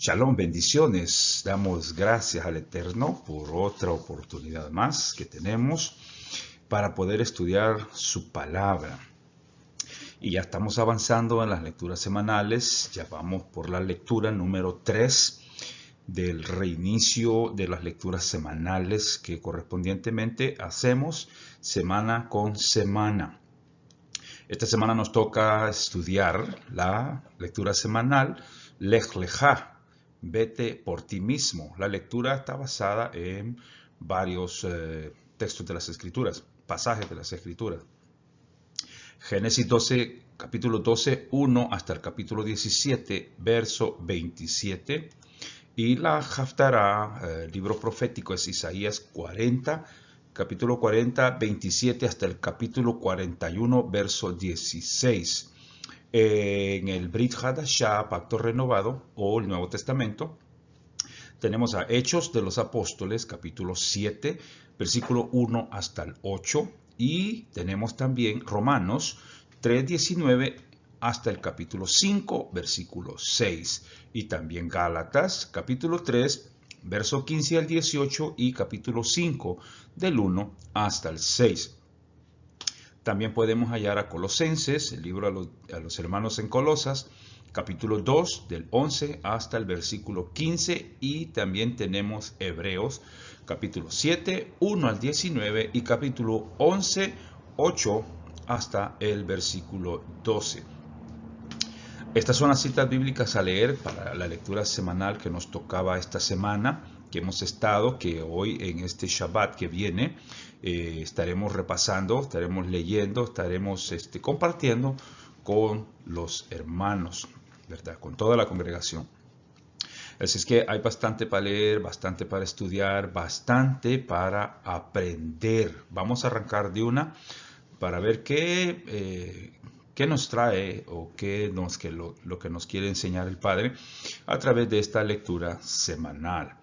Shalom, bendiciones. Damos gracias al Eterno por otra oportunidad más que tenemos para poder estudiar su palabra. Y ya estamos avanzando en las lecturas semanales. Ya vamos por la lectura número 3 del reinicio de las lecturas semanales que correspondientemente hacemos semana con semana. Esta semana nos toca estudiar la lectura semanal Lech Lechá. Vete por ti mismo. La lectura está basada en varios textos de las Escrituras, pasajes de las Escrituras. Génesis 12, capítulo 12, 1 hasta el capítulo 17, verso 27. Y la Haftará, libro profético, es Isaías 40, capítulo 40, 27 hasta el capítulo 41, verso 16. En el Brit Hadashah, Pacto Renovado, o el Nuevo Testamento, tenemos a Hechos de los Apóstoles, capítulo 7, versículo 1 hasta el 8, y tenemos también Romanos 3:19 hasta el capítulo 5, versículo 6, y también Gálatas, capítulo 3, verso 15 al 18, y capítulo 5, del 1 hasta el 6. También podemos hallar a Colosenses, el libro a los hermanos en Colosas, capítulo 2, del 11 hasta el versículo 15. Y también tenemos Hebreos, capítulo 7, 1 al 19 y capítulo 11, 8 hasta el versículo 12. Estas son las citas bíblicas a leer para la lectura semanal que nos tocaba esta semana, que hemos estado, que hoy en este Shabbat que viene estaremos repasando, estaremos leyendo, estaremos compartiendo con los hermanos, ¿verdad? Con toda la congregación. Así es que hay bastante para leer, bastante para estudiar, bastante para aprender. Vamos a arrancar de una para ver qué nos trae o lo que nos quiere enseñar el Padre a través de esta lectura semanal.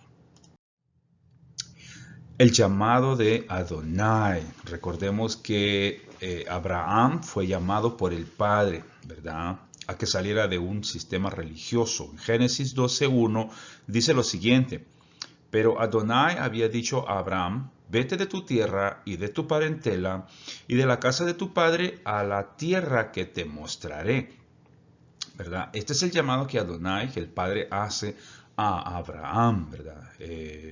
El llamado de Adonai. Recordemos que Abraham fue llamado por el Padre, ¿verdad?, a que saliera de un sistema religioso. En Génesis 12:1 dice lo siguiente: pero Adonai había dicho a Abraham: vete de tu tierra y de tu parentela y de la casa de tu padre a la tierra que te mostraré. ¿Verdad? Este es el llamado que Adonai, que el Padre, hace a Abraham, ¿verdad?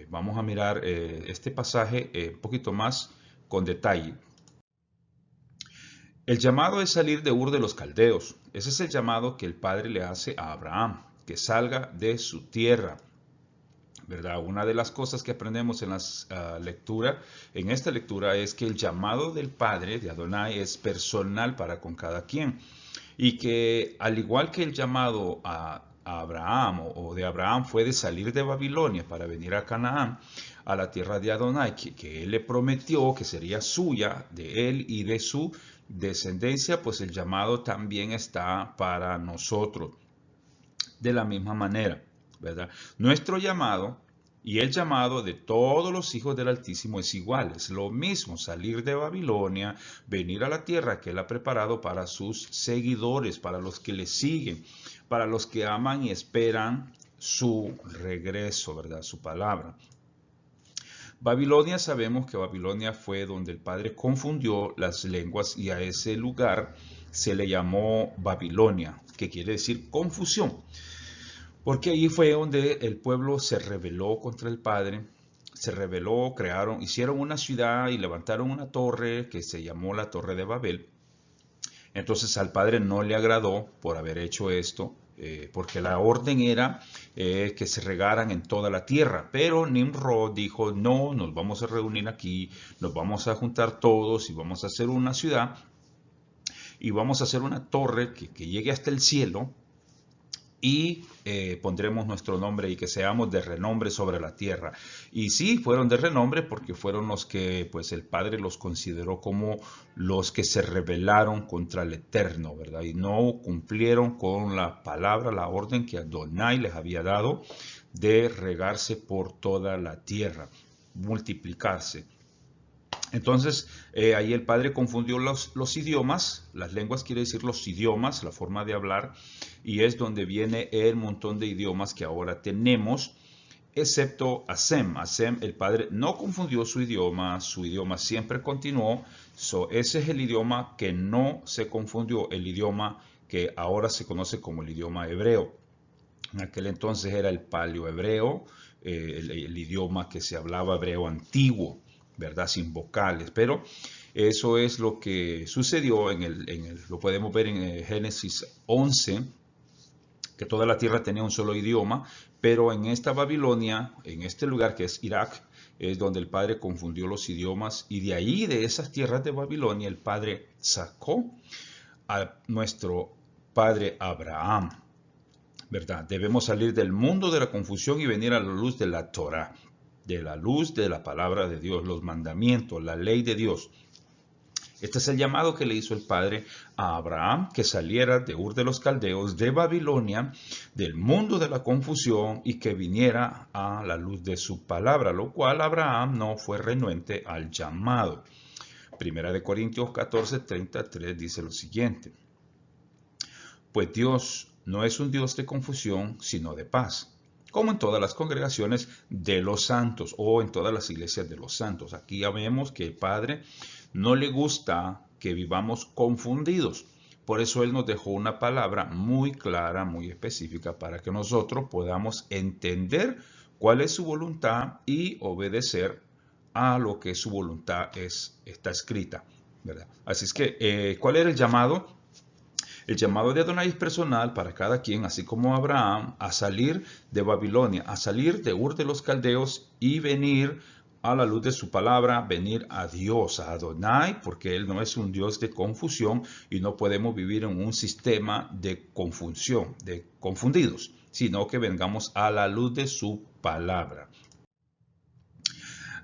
Vamos a mirar este pasaje un poquito más con detalle. El llamado es salir de Ur de los Caldeos. Ese es el llamado que el Padre le hace a Abraham, que salga de su tierra, ¿verdad? Una de las cosas que aprendemos en en esta lectura, es que el llamado del Padre, de Adonai, es personal para con cada quien. Y que al igual que el llamado a Abraham o de Abraham fue de salir de Babilonia para venir a Canaán, a la tierra de Adonai, que él le prometió que sería suya, de él y de su descendencia, pues el llamado también está para nosotros. De la misma manera, ¿verdad? Nuestro llamado y el llamado de todos los hijos del Altísimo es igual, es lo mismo: salir de Babilonia, venir a la tierra que Él ha preparado para sus seguidores, para los que le siguen, para los que aman y esperan su regreso, ¿verdad? Su palabra. Babilonia, sabemos que Babilonia fue donde el Padre confundió las lenguas y a ese lugar se le llamó Babilonia, que quiere decir confusión. Porque allí fue donde el pueblo se rebeló contra el Padre, se rebeló, hicieron una ciudad y levantaron una torre que se llamó la Torre de Babel. Entonces al Padre no le agradó por haber hecho esto, porque la orden era que se regaran en toda la tierra. Pero Nimrod dijo: no, nos vamos a reunir aquí, nos vamos a juntar todos y vamos a hacer una ciudad y vamos a hacer una torre que llegue hasta el cielo. Y pondremos nuestro nombre y que seamos de renombre sobre la tierra. Y sí, fueron de renombre porque fueron los que, pues, el Padre los consideró como los que se rebelaron contra el Eterno, ¿verdad? Y no cumplieron con la palabra, la orden que Adonai les había dado de regarse por toda la tierra, multiplicarse. Entonces, ahí el padre confundió los idiomas, las lenguas quiere decir los idiomas, la forma de hablar, y es donde viene el montón de idiomas que ahora tenemos, excepto Hasem. Hasem, el padre no confundió su idioma siempre continuó. Ese es el idioma que no se confundió, el idioma que ahora se conoce como el idioma hebreo. En aquel entonces era el paleohebreo, el idioma que se hablaba hebreo antiguo, ¿verdad? Sin vocales, pero eso es lo que sucedió lo podemos ver en Génesis 11, que toda la tierra tenía un solo idioma, pero en esta Babilonia, en este lugar que es Irak, es donde el padre confundió los idiomas y de ahí, de esas tierras de Babilonia, el padre sacó a nuestro padre Abraham, ¿verdad? Debemos salir del mundo de la confusión y venir a la luz de la Torah, de la luz de la palabra de Dios, los mandamientos, la ley de Dios. Este es el llamado que le hizo el Padre a Abraham, que saliera de Ur de los Caldeos, de Babilonia, del mundo de la confusión y que viniera a la luz de su palabra, lo cual Abraham no fue renuente al llamado. Primera de Corintios 14:33 dice lo siguiente: pues Dios no es un Dios de confusión, sino de paz, como en todas las congregaciones de los santos o en todas las iglesias de los santos. Aquí ya vemos que el Padre no le gusta que vivamos confundidos. Por eso Él nos dejó una palabra muy clara, muy específica, para que nosotros podamos entender cuál es su voluntad y obedecer a lo que su voluntad está escrita, ¿verdad? Así es que, ¿cuál era el llamado? El llamado de Adonai es personal para cada quien, así como Abraham, a salir de Babilonia, a salir de Ur de los Caldeos y venir a la luz de su palabra, venir a Dios, a Adonai, porque Él no es un Dios de confusión y no podemos vivir en un sistema de confusión, de confundidos, sino que vengamos a la luz de su palabra.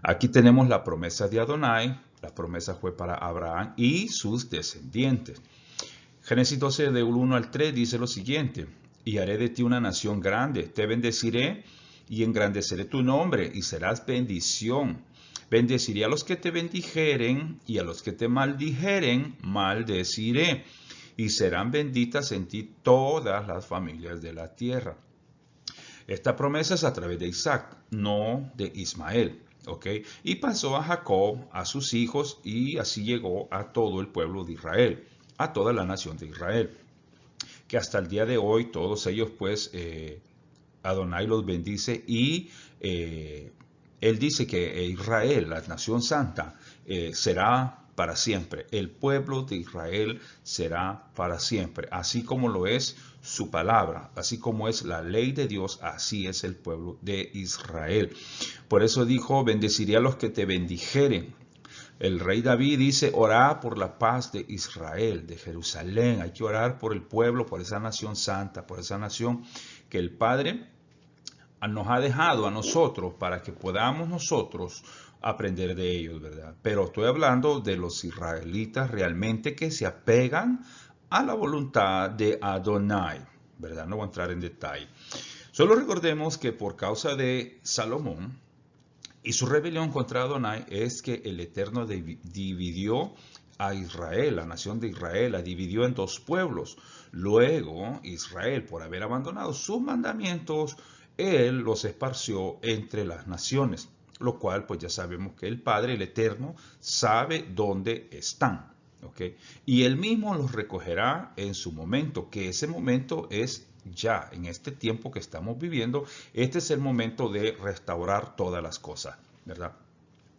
Aquí tenemos la promesa de Adonai. La promesa fue para Abraham y sus descendientes. Génesis 12, de 1 al 3, dice lo siguiente: y haré de ti una nación grande, te bendeciré y engrandeceré tu nombre, y serás bendición. Bendeciré a los que te bendijeren, y a los que te maldijeren, maldeciré. Y serán benditas en ti todas las familias de la tierra. Esta promesa es a través de Isaac, no de Ismael. ¿Okay? Y pasó a Jacob, a sus hijos, y así llegó a todo el pueblo de Israel, a toda la nación de Israel, que hasta el día de hoy todos ellos pues Adonai los bendice y él dice que Israel, la nación santa, será para siempre. El pueblo de Israel será para siempre, así como lo es su palabra, así como es la ley de Dios, así es el pueblo de Israel. Por eso dijo: bendeciré a los que te bendijeren. El rey David dice: orá por la paz de Israel, de Jerusalén. Hay que orar por el pueblo, por esa nación santa, por esa nación que el Padre nos ha dejado a nosotros para que podamos nosotros aprender de ellos, ¿verdad? Pero estoy hablando de los israelitas realmente que se apegan a la voluntad de Adonai, ¿verdad? No voy a entrar en detalle. Solo recordemos que por causa de Salomón y su rebelión contra Adonai es que el Eterno dividió a Israel, la nación de Israel, la dividió en dos pueblos. Luego Israel, por haber abandonado sus mandamientos, Él los esparció entre las naciones, lo cual pues ya sabemos que el Padre, el Eterno, sabe dónde están. ¿Okay? Y Él mismo los recogerá en su momento, que ese momento es ya, en este tiempo que estamos viviendo. Este es el momento de restaurar todas las cosas, ¿verdad?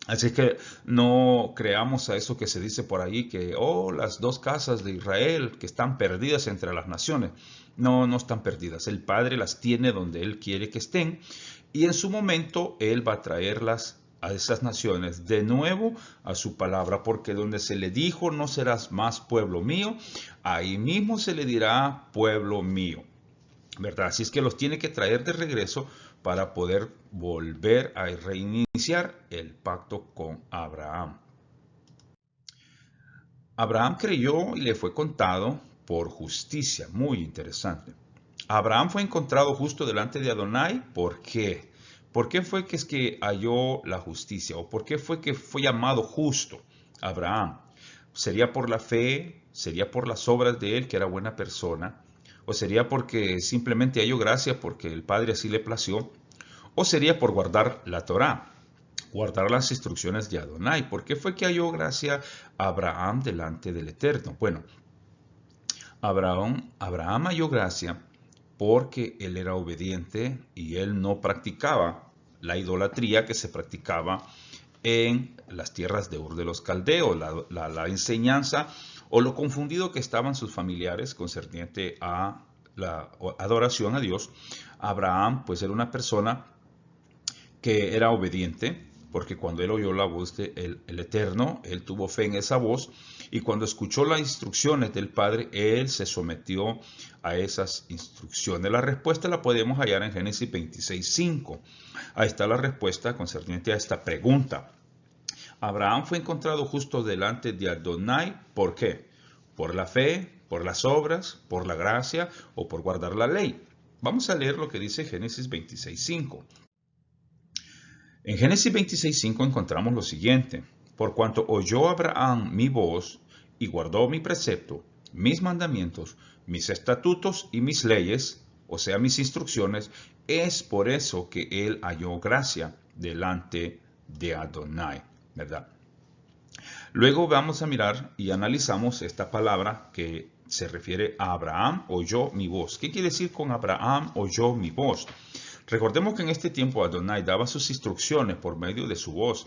Así que no creamos a eso que se dice por ahí, que las dos casas de Israel que están perdidas entre las naciones. No, no están perdidas. El Padre las tiene donde Él quiere que estén y en su momento Él va a traerlas a esas naciones de nuevo a su palabra, porque donde se le dijo no serás más pueblo mío, ahí mismo se le dirá pueblo mío, ¿verdad? Así es que los tiene que traer de regreso para poder volver a reiniciar el pacto con Abraham. Abraham creyó y le fue contado por justicia. Muy interesante. Abraham fue encontrado justo delante de Adonai. ¿Por qué? ¿Por qué fue que es que halló la justicia? ¿O por qué fue que fue llamado justo Abraham? ¿Sería por la fe? ¿Sería por las obras de él, que era buena persona? ¿O sería porque simplemente halló gracia porque el Padre así le plació? ¿O sería por guardar la Torá? Guardar las instrucciones de Adonai. ¿Por qué fue que halló gracia Abraham delante del Eterno? Bueno, Abraham halló gracia porque él era obediente y él no practicaba la idolatría que se practicaba en las tierras de Ur de los Caldeos, la enseñanza o lo confundido que estaban sus familiares concerniente a la adoración a Dios. Abraham pues era una persona que era obediente, porque cuando él oyó la voz del Eterno, él tuvo fe en esa voz, y cuando escuchó las instrucciones del Padre, él se sometió a esas instrucciones. La respuesta la podemos hallar en Génesis 26:5. Ahí está la respuesta concerniente a esta pregunta. Abraham fue encontrado justo delante de Adonai, ¿por qué? ¿Por la fe, por las obras, por la gracia o por guardar la ley? Vamos a leer lo que dice Génesis 26:5. En Génesis 26:5 encontramos lo siguiente: por cuanto oyó Abraham mi voz y guardó mi precepto, mis mandamientos, mis estatutos y mis leyes, o sea, mis instrucciones, es por eso que él halló gracia delante de Adonai, ¿verdad? Luego vamos a mirar y analizamos esta palabra que se refiere a Abraham oyó mi voz. ¿Qué quiere decir con Abraham oyó mi voz? Recordemos que en este tiempo Adonai daba sus instrucciones por medio de su voz,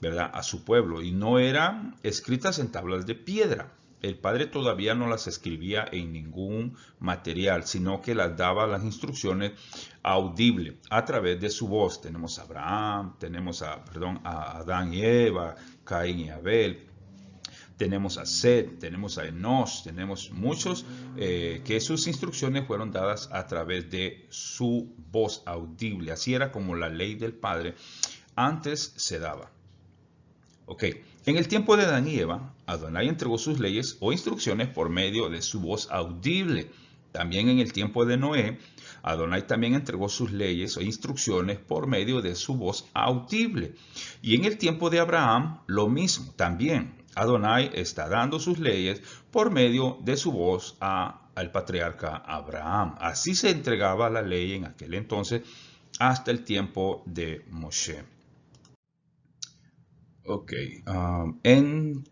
¿verdad?, a su pueblo, y no eran escritas en tablas de piedra. El Padre todavía no las escribía en ningún material, sino que las daba las instrucciones audible a través de su voz. Tenemos a Abraham, tenemos a Adán y Eva, Caín y Abel. Tenemos a Seth, tenemos a Enos, tenemos muchos que sus instrucciones fueron dadas a través de su voz audible. Así era como la ley del Padre antes se daba. Ok, en el tiempo de Adán y Eva, Adonai entregó sus leyes o instrucciones por medio de su voz audible. También en el tiempo de Noé, Adonai también entregó sus leyes o instrucciones por medio de su voz audible. Y en el tiempo de Abraham, lo mismo también. Adonai está dando sus leyes por medio de su voz al patriarca Abraham. Así se entregaba la ley en aquel entonces hasta el tiempo de Moshe. Ok, en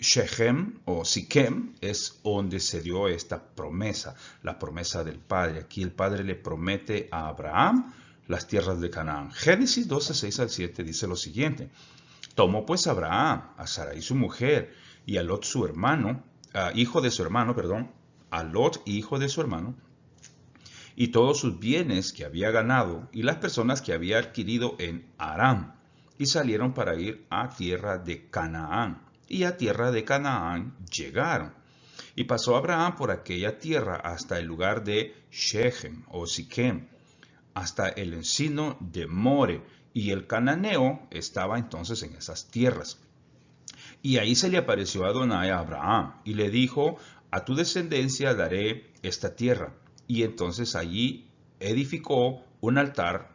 Shechem o Siquem es donde se dio esta promesa, la promesa del Padre. Aquí el Padre le promete a Abraham las tierras de Canaán. Génesis 12, 6 al 7 dice lo siguiente: tomó pues Abraham a Sarai su mujer y a Lot su hermano, hijo de su hermano, a Lot hijo de su hermano, y todos sus bienes que había ganado y las personas que había adquirido en Aram, y salieron para ir a tierra de Canaán. Y a tierra de Canaán llegaron. Y pasó Abraham por aquella tierra hasta el lugar de Shechem o Siquem, hasta el encino de More, y el cananeo estaba entonces en esas tierras. Y ahí se le apareció Adonai a Abraham y le dijo: a tu descendencia daré esta tierra. Y entonces allí edificó un altar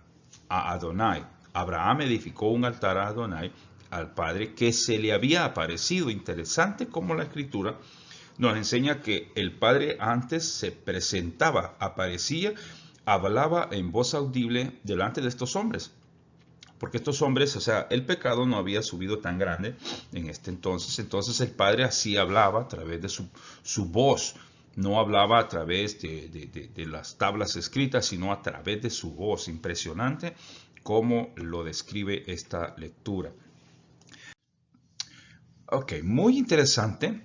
a Adonai. Abraham edificó un altar a Adonai, al Padre, que se le había aparecido. Interesante como la Escritura nos enseña que el Padre antes se presentaba, aparecía, hablaba en voz audible delante de estos hombres. Porque estos hombres, o sea, el pecado no había subido tan grande en este entonces. Entonces el Padre así hablaba a través de su voz. No hablaba a través de las tablas escritas, sino a través de su voz. Impresionante cómo lo describe esta lectura. Ok, muy interesante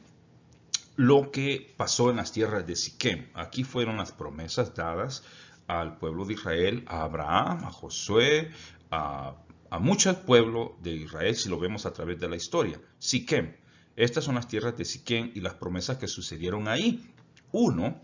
lo que pasó en las tierras de Siquem. Aquí fueron las promesas dadas al pueblo de Israel, a Abraham, a Josué, a mucho pueblo de Israel, si lo vemos a través de la historia. Siquem. Estas son las tierras de Siquem y las promesas que sucedieron ahí. Uno,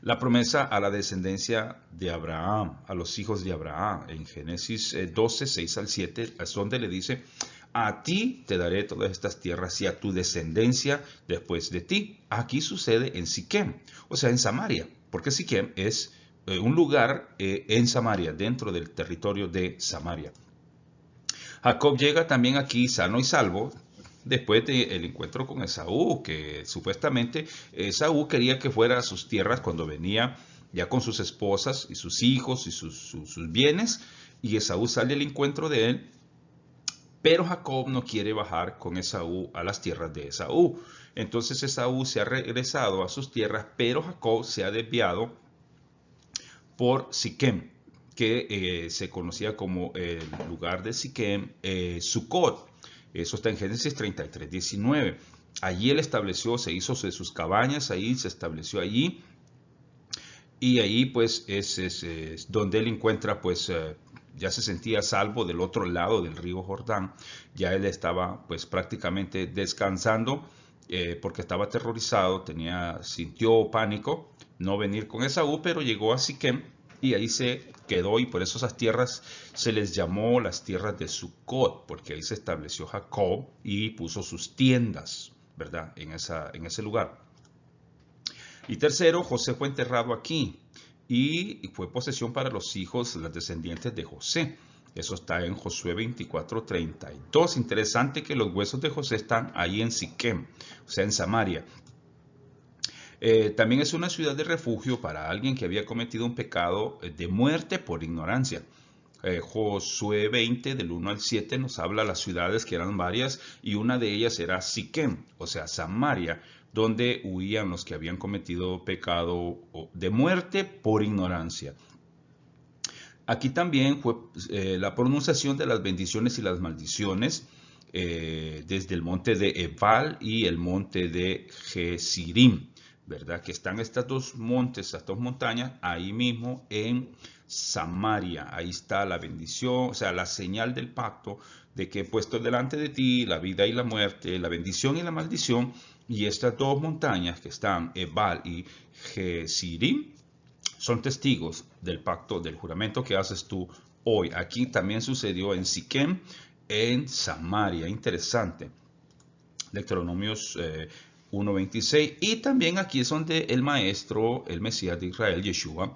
la promesa a la descendencia de Abraham, a los hijos de Abraham. En Génesis 12, 6 al 7, es donde le dice: a ti te daré todas estas tierras y a tu descendencia después de ti. Aquí sucede en Siquem, o sea, en Samaria, porque Siquem es un lugar en Samaria, dentro del territorio de Samaria. Jacob llega también aquí sano y salvo después del encuentro con Esaú, que supuestamente Esaú quería que fuera a sus tierras cuando venía ya con sus esposas y sus hijos y sus bienes, y Esaú sale al encuentro de él, pero Jacob no quiere bajar con Esaú a las tierras de Esaú. Entonces Esaú se ha regresado a sus tierras, pero Jacob se ha desviado por Siquem, que se conocía como el lugar de Siquem, Sucot. Eso está en Génesis 33, 19. Allí él estableció, se hizo de sus cabañas, ahí se estableció allí. Y ahí pues es donde él encuentra pues ya se sentía salvo del otro lado del río Jordán. Ya él estaba pues prácticamente descansando porque estaba aterrorizado, sintió pánico no venir con Esaú, pero llegó a Siquem y ahí se quedó, y por eso esas tierras se les llamó las tierras de Sucot, porque ahí se estableció Jacob y puso sus tiendas, ¿verdad? En ese lugar. Y tercero, José fue enterrado aquí y fue posesión para los hijos, los descendientes de José. Eso está en Josué 24:32. Interesante que los huesos de José están ahí en Siquem, o sea, en Samaria. También es una ciudad de refugio para alguien que había cometido un pecado de muerte por ignorancia. Josué 20, del 1 al 7, nos habla de las ciudades, que eran varias, y una de ellas era Siquem, o sea, Samaria, donde huían los que habían cometido pecado de muerte por ignorancia. Aquí también fue la pronunciación de las bendiciones y las maldiciones desde el monte de Ebal y el monte de Gesirim, ¿verdad? Que están estos dos montes, estas dos montañas, ahí mismo en Samaria. Ahí está la bendición, o sea, la señal del pacto de que he puesto delante de ti la vida y la muerte, la bendición y la maldición. Y estas dos montañas que están, Ebal y Gesirim, son testigos del pacto, del juramento que haces tú hoy. Aquí también sucedió en Siquem, en Samaria. Interesante. Deuteronomios 1:26. Y también aquí es donde el maestro, el Mesías de Israel, Yeshua,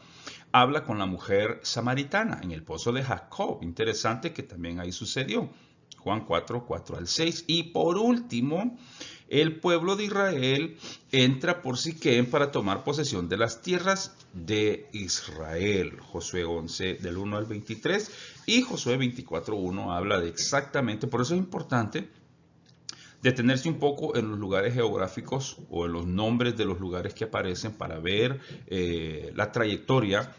habla con la mujer samaritana en el pozo de Jacob. Interesante que también ahí sucedió. Juan 4, 4 al 6. Y por último, el pueblo de Israel entra por Siquem para tomar posesión de las tierras de Israel. Josué 11, del 1 al 23. Y Josué 24:1 habla de exactamente, por eso es importante detenerse un poco en los lugares geográficos o en los nombres de los lugares que aparecen para ver la trayectoria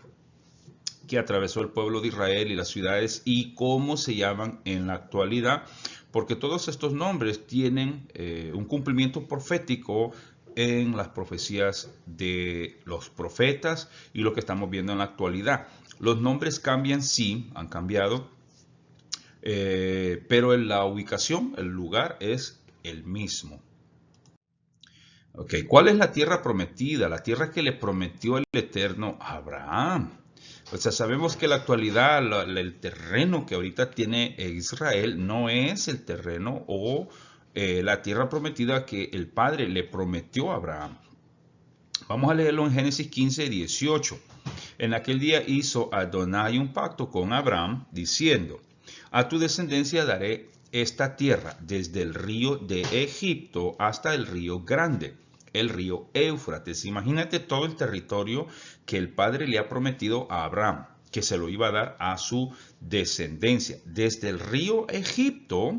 que atravesó el pueblo de Israel y las ciudades y cómo se llaman en la actualidad, porque todos estos nombres tienen un cumplimiento profético en las profecías de los profetas y lo que estamos viendo en la actualidad. Los nombres cambian, sí, han cambiado, pero en la ubicación, el lugar es el mismo. Ok, ¿cuál es la tierra prometida? La tierra que le prometió el Eterno a Abraham. O sea, sabemos que en la actualidad el terreno que ahorita tiene Israel no es el terreno o la tierra prometida que el Padre le prometió a Abraham. Vamos a leerlo en Génesis 15:18. En aquel día hizo Adonai un pacto con Abraham, diciendo: a tu descendencia daré esta tierra, desde el río de Egipto hasta el río grande, el río Éufrates. Imagínate todo el territorio que el Padre le ha prometido a Abraham, que se lo iba a dar a su descendencia. Desde el río Egipto,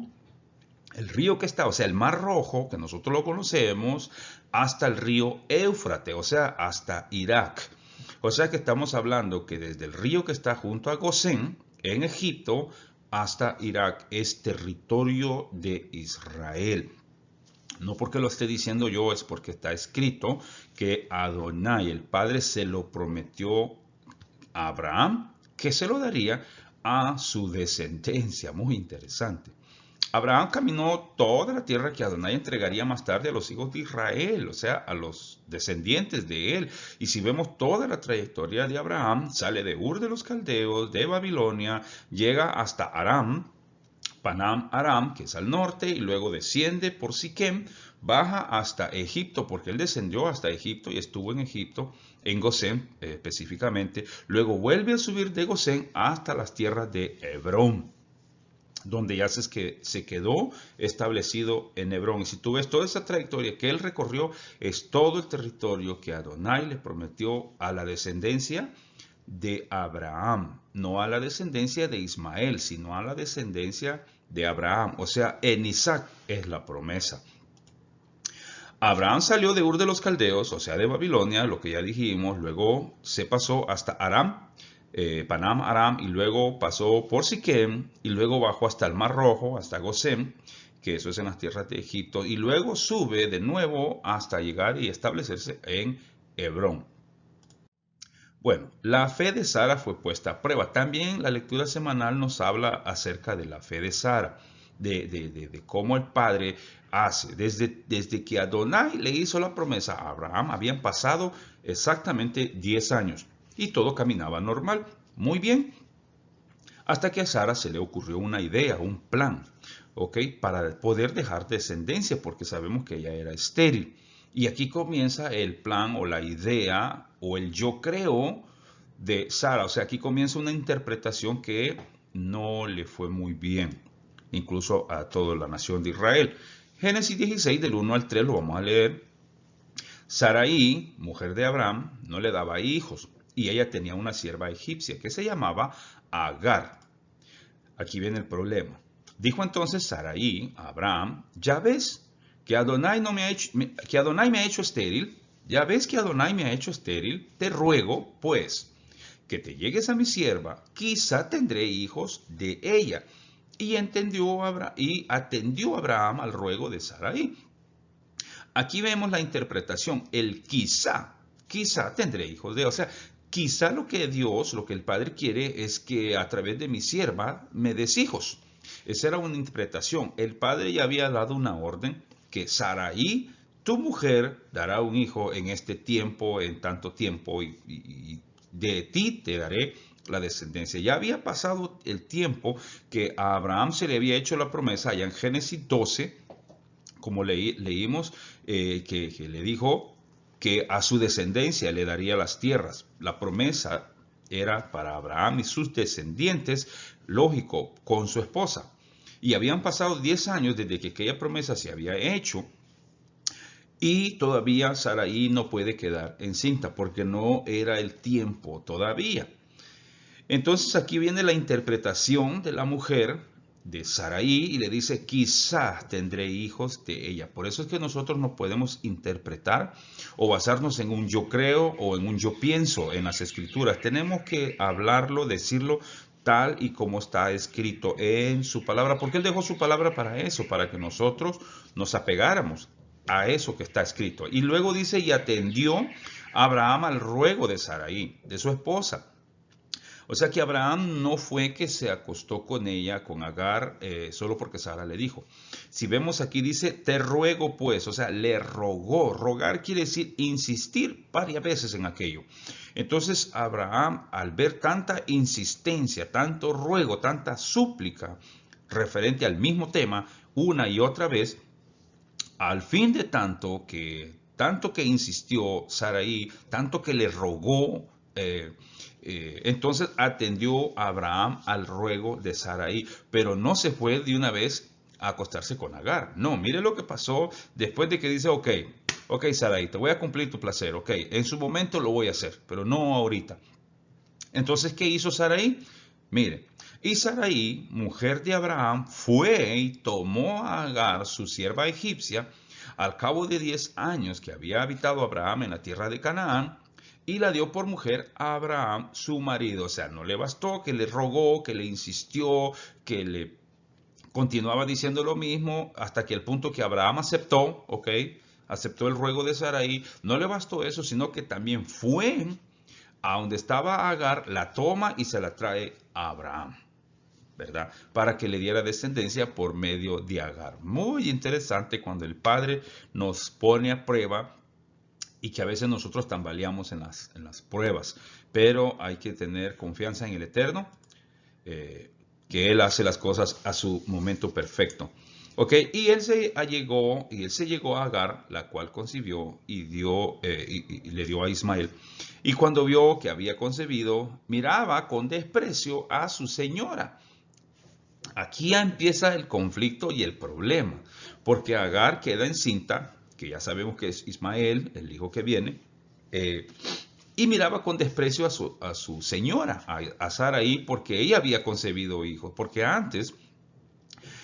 el río que está, o sea, el Mar Rojo, que nosotros lo conocemos, hasta el río Éufrates, o sea, hasta Irak. O sea que estamos hablando que desde el río que está junto a Gosén, en Egipto, hasta Irak es territorio de Israel. No porque lo esté diciendo yo, es porque está escrito que Adonai, el Padre, se lo prometió a Abraham, que se lo daría a su descendencia. Muy interesante. Abraham caminó toda la tierra que Adonai entregaría más tarde a los hijos de Israel, o sea, a los descendientes de él. Y si vemos toda la trayectoria de Abraham, sale de Ur de los Caldeos, de Babilonia, llega hasta Aram, Panam Aram, que es al norte, y luego desciende por Siquem baja hasta Egipto, porque él descendió hasta Egipto y estuvo en Egipto, en Gosén específicamente. Luego vuelve a subir de Gosén hasta las tierras de Hebrón, donde ya se quedó establecido en Hebrón. Y si tú ves toda esa trayectoria que él recorrió, es todo el territorio que Adonai le prometió a la descendencia de Abraham, no a la descendencia de Ismael, sino a la descendencia de Abraham. O sea, en Isaac es la promesa. Abraham salió de Ur de los Caldeos, o sea, de Babilonia, lo que ya dijimos, luego se pasó hasta Aram, Panam, Aram, y luego pasó por Siquem, y luego bajó hasta el Mar Rojo, hasta Gosén, que eso es en las tierras de Egipto, y luego sube de nuevo hasta llegar y establecerse en Hebrón. Bueno, la fe de Sara fue puesta a prueba. También la lectura semanal nos habla acerca de la fe de Sara, de cómo el padre hace. Desde que Adonai le hizo la promesa a Abraham, habían pasado exactamente 10 años y todo caminaba normal, muy bien, hasta que a Sara se le ocurrió una idea, un plan, ¿ok? Para poder dejar descendencia, porque sabemos que ella era estéril. Y aquí comienza el plan o la idea o el yo creo de Sara. O sea, aquí comienza una interpretación que no le fue muy bien, incluso a toda la nación de Israel. Génesis 16, del 1 al 3, lo vamos a leer. Sarai, mujer de Abraham, no le daba hijos, y ella tenía una sierva egipcia que se llamaba Agar. Aquí viene el problema. Dijo entonces Sarai a Abraham: ya ves que Adonai me ha hecho estéril, ya ves que Adonai me ha hecho estéril, te ruego, pues, que te llegues a mi sierva, quizá tendré hijos de ella. Y atendió Abraham al ruego de Sarai. Aquí vemos la interpretación, el quizá tendré hijos de ella. O sea, quizá lo que Dios, lo que el Padre quiere es que a través de mi sierva me des hijos. Esa era una interpretación. El Padre ya había dado una orden que Sarai, tu mujer, dará un hijo en este tiempo, en tanto tiempo, y de ti te daré la descendencia. Ya había pasado el tiempo que a Abraham se le había hecho la promesa allá en Génesis 12, como leímos, que le dijo que a su descendencia le daría las tierras. La promesa era para Abraham y sus descendientes, lógico, con su esposa. Y habían pasado 10 años desde que aquella promesa se había hecho. Y todavía Sarai no puede quedar encinta porque no era el tiempo todavía. Entonces aquí viene la interpretación de la mujer de Sarai y le dice: quizá tendré hijos de ella. Por eso es que nosotros no podemos interpretar o basarnos en un yo creo o en un yo pienso en las escrituras. Tenemos que hablarlo, decirlo tal y como está escrito en su palabra, porque Él dejó su palabra para eso, para que nosotros nos apegáramos a eso que está escrito. Y luego dice: y atendió Abraham al ruego de Sarai, de su esposa. O sea que Abraham no fue que se acostó con ella, con Agar, solo porque Sara le dijo. Si vemos aquí dice: te ruego pues, o sea, le rogó. Rogar quiere decir insistir varias veces en aquello. Entonces Abraham, al ver tanta insistencia, tanto ruego, tanta súplica referente al mismo tema, una y otra vez, al fin de tanto que insistió Sarai, tanto que le rogó, entonces atendió a Abraham al ruego de Sarai, pero no se fue de una vez a acostarse con Agar. No, mire lo que pasó después de que dice: ok, Sarai, te voy a cumplir tu placer, ok, en su momento lo voy a hacer, pero no ahorita. Entonces, ¿qué hizo Sarai? Mire, y Sarai, mujer de Abraham, fue y tomó a Agar, su sierva egipcia, al cabo de 10 años que había habitado Abraham en la tierra de Canaán, y la dio por mujer a Abraham, su marido. O sea, no le bastó que le rogó, que le insistió, que le continuaba diciendo lo mismo, hasta que el punto que Abraham aceptó, ¿ok? Aceptó el ruego de Sarai. No le bastó eso, sino que también fue a donde estaba Agar, la toma y se la trae a Abraham, ¿verdad? Para que le diera descendencia por medio de Agar. Muy interesante cuando el Padre nos pone a prueba y que a veces nosotros tambaleamos en las pruebas, pero hay que tener confianza en el Eterno, que Él hace las cosas a su momento perfecto. Ok, y él se llegó a Agar, la cual concibió y le dio a Ismael. Y cuando vio que había concebido, miraba con desprecio a su señora. Aquí ya empieza el conflicto y el problema, porque Agar queda encinta, que ya sabemos que es Ismael, el hijo que viene, eh, y miraba con desprecio a su señora, a Sarai, porque ella había concebido hijos, porque antes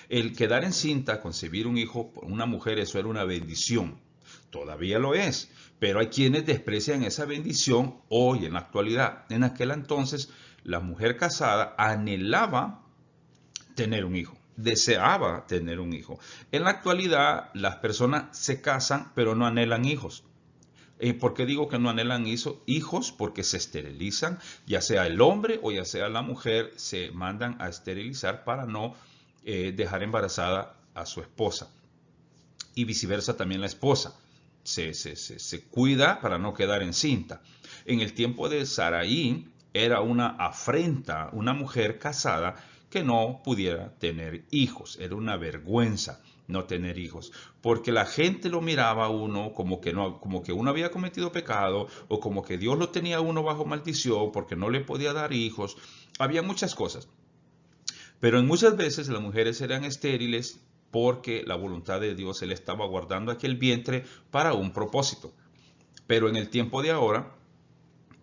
el quedar encinta, concebir un hijo por una mujer, eso era una bendición. Todavía lo es, pero hay quienes desprecian esa bendición hoy en la actualidad. En aquel entonces, la mujer casada anhelaba tener un hijo, deseaba tener un hijo. En la actualidad, las personas se casan, pero no anhelan hijos. ¿Por qué digo que no anhelan hijos? Porque se esterilizan, ya sea el hombre o ya sea la mujer, se mandan a esterilizar para no dejar embarazada a su esposa. Y viceversa también la esposa. Se cuida para no quedar encinta. En el tiempo de Saraí era una afrenta, una mujer casada que no pudiera tener hijos. Era una vergüenza no tener hijos, porque la gente lo miraba a uno como que no, como que uno había cometido pecado o como que Dios lo tenía a uno bajo maldición porque no le podía dar hijos. Había muchas cosas. Pero en muchas veces las mujeres eran estériles porque la voluntad de Dios él estaba guardando aquel vientre para un propósito. Pero en el tiempo de ahora,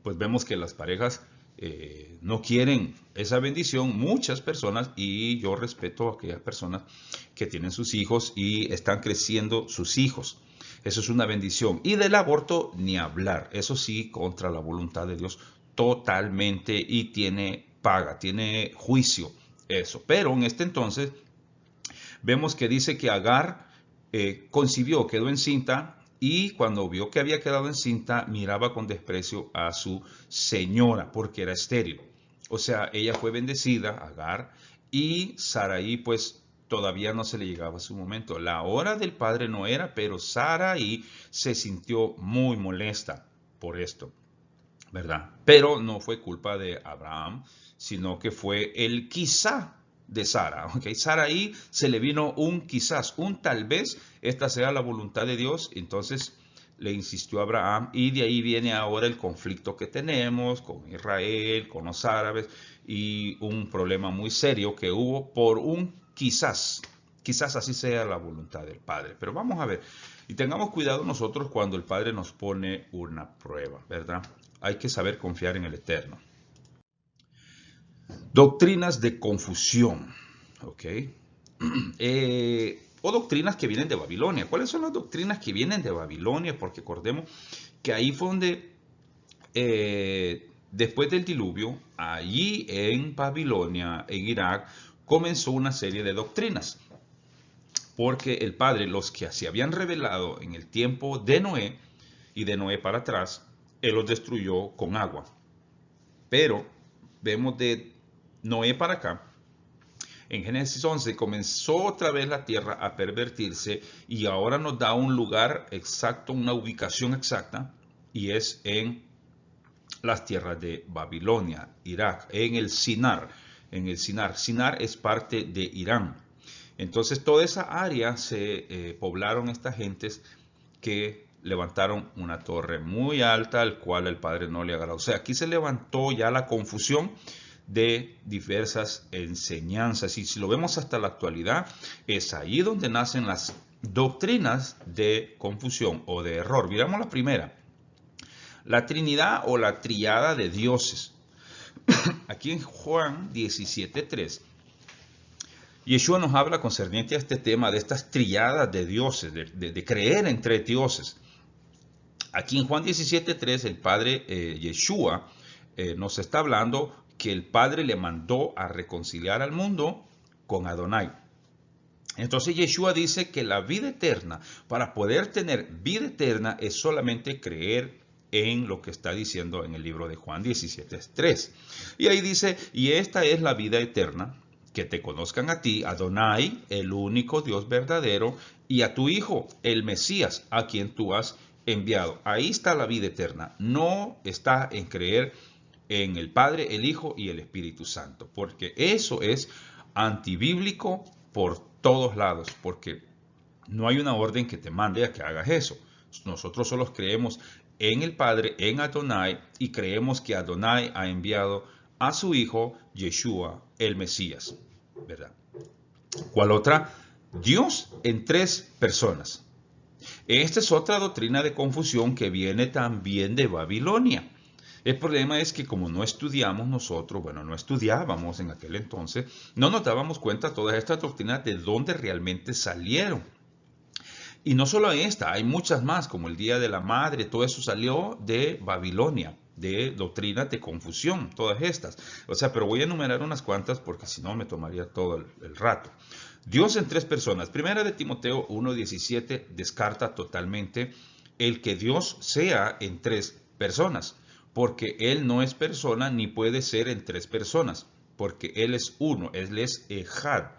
pues vemos que las parejas no quieren esa bendición, muchas personas, y yo respeto a aquellas personas que tienen sus hijos y están creciendo sus hijos. Eso es una bendición. Y del aborto ni hablar, eso sí, contra la voluntad de Dios totalmente y tiene paga, tiene juicio eso. Pero en este entonces vemos que dice que Agar concibió, quedó encinta y cuando vio que había quedado encinta miraba con desprecio a su señora porque era estéril. O sea, ella fue bendecida, Agar, y Sarai pues todavía no se le llegaba su momento. La hora del padre no era, pero Sarai se sintió muy molesta por esto, ¿verdad? Pero no fue culpa de Abraham, sino que fue el quizá de Sara. ¿Okay? Sara ahí se le vino un quizás, un tal vez, esta sea la voluntad de Dios. Entonces le insistió a Abraham y de ahí viene ahora el conflicto que tenemos con Israel, con los árabes y un problema muy serio que hubo por un quizás. Quizás así sea la voluntad del Padre. Pero vamos a ver, y tengamos cuidado nosotros cuando el Padre nos pone una prueba, ¿verdad? Hay que saber confiar en el Eterno. Doctrinas de confusión, ¿ok? O doctrinas que vienen de Babilonia. ¿Cuáles son las doctrinas que vienen de Babilonia? Porque recordemos que ahí fue donde, después del diluvio, allí en Babilonia, en Irak, comenzó una serie de doctrinas. Porque el Padre, los que se habían revelado en el tiempo de Noé y de Noé para atrás, Él los destruyó con agua. Pero vemos de Noé para acá, en Génesis 11 comenzó otra vez la tierra a pervertirse y ahora nos da un lugar exacto, una ubicación exacta, y es en las tierras de Babilonia, Irak, en el Sinar. En el Sinar. Sinar es parte de Irán. Entonces toda esa área se poblaron estas gentes que levantaron una torre muy alta al cual el Padre no le agradó. O sea, aquí se levantó ya la confusión de diversas enseñanzas. Y si lo vemos hasta la actualidad, es ahí donde nacen las doctrinas de confusión o de error. Miramos la primera. La Trinidad o la triada de dioses. Aquí en Juan 17:3, Yeshua nos habla concerniente a este tema de estas triadas de dioses, de creer en tres dioses. Aquí en Juan 17:3 el Padre Yeshua nos está hablando que el Padre le mandó a reconciliar al mundo con Adonai. Entonces Yeshua dice que la vida eterna, para poder tener vida eterna, es solamente creer en lo que está diciendo en el libro de Juan 17:3. Y ahí dice, y esta es la vida eterna, que te conozcan a ti, Adonai, el único Dios verdadero, y a tu Hijo, el Mesías, a quien tú has enviado. Ahí está la vida eterna. No está en creer en el Padre, el Hijo y el Espíritu Santo, porque eso es antibíblico por todos lados, porque no hay una orden que te mande a que hagas eso. Nosotros solo creemos en el Padre, en Adonai, y creemos que Adonai ha enviado a su Hijo, Yeshua, el Mesías, ¿verdad? ¿Cuál otra? Dios en tres personas. Esta es otra doctrina de confusión que viene también de Babilonia. El problema es que como no estudiamos nosotros, bueno, no estudiábamos en aquel entonces, no nos dábamos cuenta todas estas doctrinas de dónde realmente salieron. Y no solo esta, hay muchas más, como el Día de la Madre, todo eso salió de Babilonia, de doctrinas de confusión, todas estas. O sea, pero voy a enumerar unas cuantas porque si no me tomaría todo el rato. Dios en tres personas. Primera de Timoteo 1:17 descarta totalmente el que Dios sea en tres personas, porque Él no es persona ni puede ser en tres personas, porque Él es uno, Él es Ejad.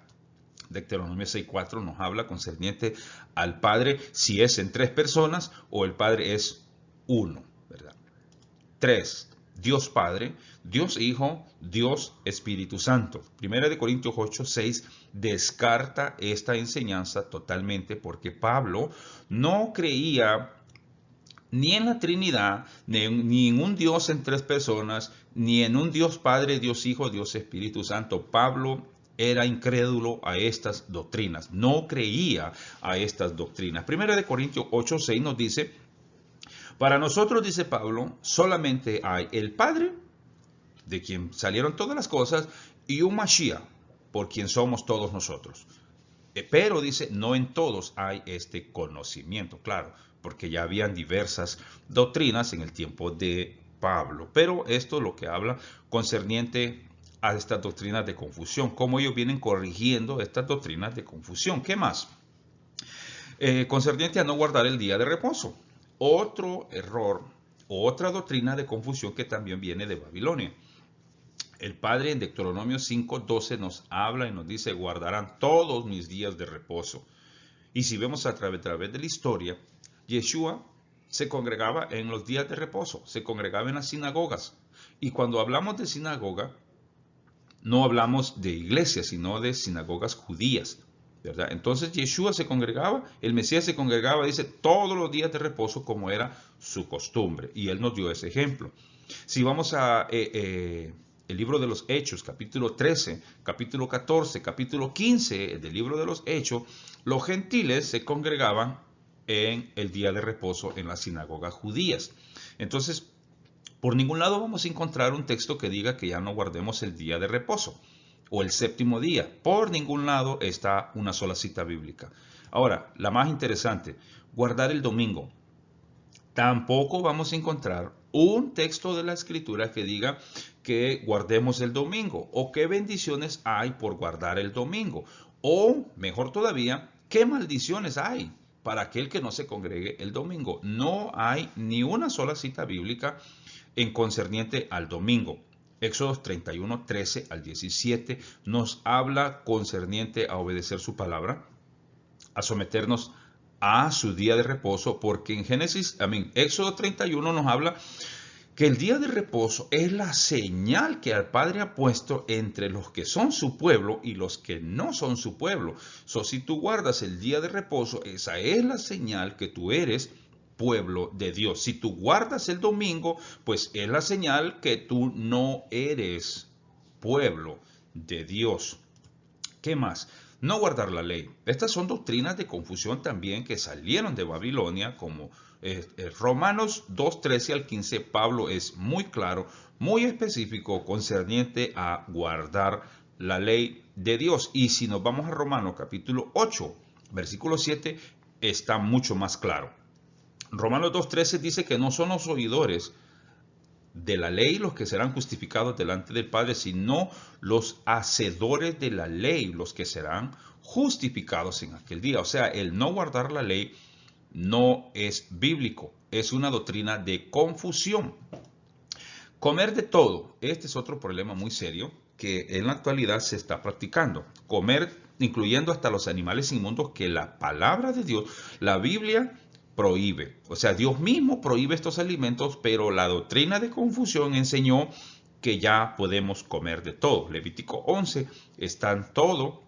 Deuteronomio 6:4 nos habla concerniente al Padre si es en tres personas o el Padre es uno, ¿verdad? 3. Dios Padre, Dios Hijo, Dios Espíritu Santo. Primera de Corintios 8:6 descarta esta enseñanza totalmente porque Pablo no creía ni en la Trinidad, ni en un Dios en tres personas, ni en un Dios Padre, Dios Hijo, Dios Espíritu Santo. Pablo era incrédulo a estas doctrinas, no creía a estas doctrinas. Primera de Corintios 8:6 nos dice, para nosotros, dice Pablo, solamente hay el Padre, de quien salieron todas las cosas, y un Mashiach, por quien somos todos nosotros. Pero dice, no en todos hay este conocimiento, claro, porque ya habían diversas doctrinas en el tiempo de Pablo. Pero esto es lo que habla concerniente a estas doctrinas de confusión, cómo ellos vienen corrigiendo estas doctrinas de confusión. ¿Qué más? Concerniente a no guardar el día de reposo. Otro error, otra doctrina de confusión que también viene de Babilonia. El Padre en Deuteronomio 5:12 nos habla y nos dice, guardarán todos mis días de reposo. Y si vemos a través de la historia, Yeshua se congregaba en los días de reposo, se congregaba en las sinagogas. Y cuando hablamos de sinagoga, no hablamos de iglesias, sino de sinagogas judías, ¿verdad? Entonces Yeshua se congregaba, el Mesías se congregaba, dice, todos los días de reposo como era su costumbre. Y él nos dio ese ejemplo. Si vamos a el libro de los Hechos, capítulo 13, capítulo 14, capítulo 15 del libro de los Hechos, los gentiles se congregaban en el día de reposo en las sinagogas judías. Entonces, por ningún lado vamos a encontrar un texto que diga que ya no guardemos el día de reposo o el séptimo día. Por ningún lado está una sola cita bíblica. Ahora, la más interesante, guardar el domingo. Tampoco vamos a encontrar un texto de la Escritura que diga que guardemos el domingo o qué bendiciones hay por guardar el domingo. O, mejor todavía, qué maldiciones hay para aquel que no se congregue el domingo. No hay ni una sola cita bíblica en concerniente al domingo. Éxodo 31, 13 al 17 nos habla concerniente a obedecer su palabra, a someternos a su día de reposo, porque en Éxodo 31 nos habla que el día de reposo es la señal que el Padre ha puesto entre los que son su pueblo y los que no son su pueblo. Si tú guardas el día de reposo, esa es la señal que tú eres pueblo de Dios. Si tú guardas el domingo, pues es la señal que tú no eres pueblo de Dios. ¿Qué más? No guardar la ley. Estas son doctrinas de confusión también que salieron de Babilonia, como Romanos 2, 13 al 15. Pablo es muy claro, muy específico concerniente a guardar la ley de Dios. Y si nos vamos a Romanos capítulo 8, versículo 7, está mucho más claro. Romanos 2:13 dice que no son los oidores de la ley los que serán justificados delante del Padre, sino los hacedores de la ley los que serán justificados en aquel día. O sea, el no guardar la ley no es bíblico, es una doctrina de confusión. Comer de todo, este es otro problema muy serio que en la actualidad se está practicando. Comer, incluyendo hasta los animales inmundos que la palabra de Dios, la Biblia, prohíbe. O sea, Dios mismo prohíbe estos alimentos, pero la doctrina de confusión enseñó que ya podemos comer de todo. Levítico 11 está todo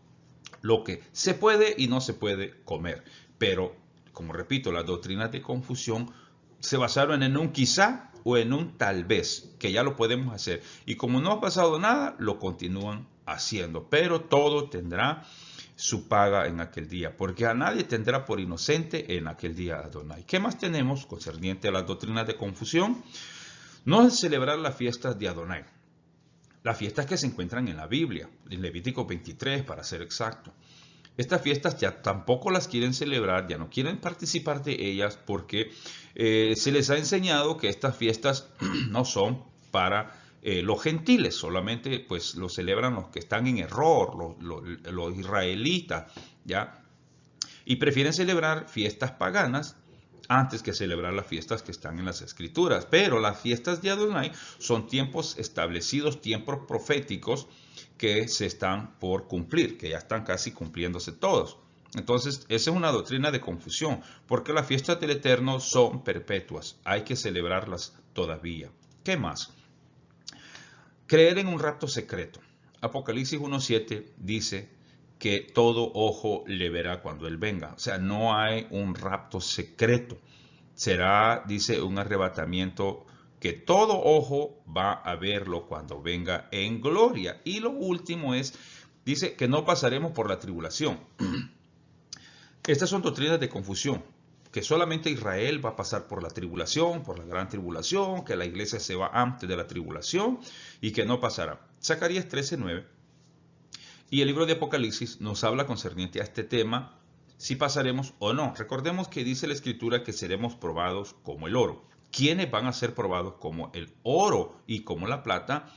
lo que se puede y no se puede comer. Pero, como repito, las doctrinas de confusión se basaron en un quizá o en un tal vez, que ya lo podemos hacer. Y como no ha pasado nada, lo continúan haciendo. Pero todo tendrá su paga en aquel día, porque a nadie tendrá por inocente en aquel día Adonai. ¿Qué más tenemos concerniente a las doctrinas de confusión? No es celebrar las fiestas de Adonai. Las fiestas que se encuentran en la Biblia, en Levítico 23 para ser exacto. Estas fiestas ya tampoco las quieren celebrar, ya no quieren participar de ellas porque se les ha enseñado que estas fiestas no son para los gentiles, solamente pues lo celebran los que están en error, los israelitas, ¿ya? Y prefieren celebrar fiestas paganas antes que celebrar las fiestas que están en las escrituras. Pero las fiestas de Adonai son tiempos establecidos, tiempos proféticos que se están por cumplir, que ya están casi cumpliéndose todos. Entonces, esa es una doctrina de confusión, porque las fiestas del Eterno son perpetuas. Hay que celebrarlas todavía. ¿Qué más? Creer en un rapto secreto. Apocalipsis 1:7 dice que todo ojo le verá cuando Él venga. O sea, no hay un rapto secreto. Será, dice, un arrebatamiento que todo ojo va a verlo cuando venga en gloria. Y lo último es, dice que no pasaremos por la tribulación. Estas son doctrinas de confusión, que solamente Israel va a pasar por la tribulación, por la gran tribulación, que la iglesia se va antes de la tribulación y que no pasará. Zacarías 13:9 y el libro de Apocalipsis nos habla concerniente a este tema, si pasaremos o no. Recordemos que dice la Escritura que seremos probados como el oro. ¿Quiénes van a ser probados como el oro y como la plata?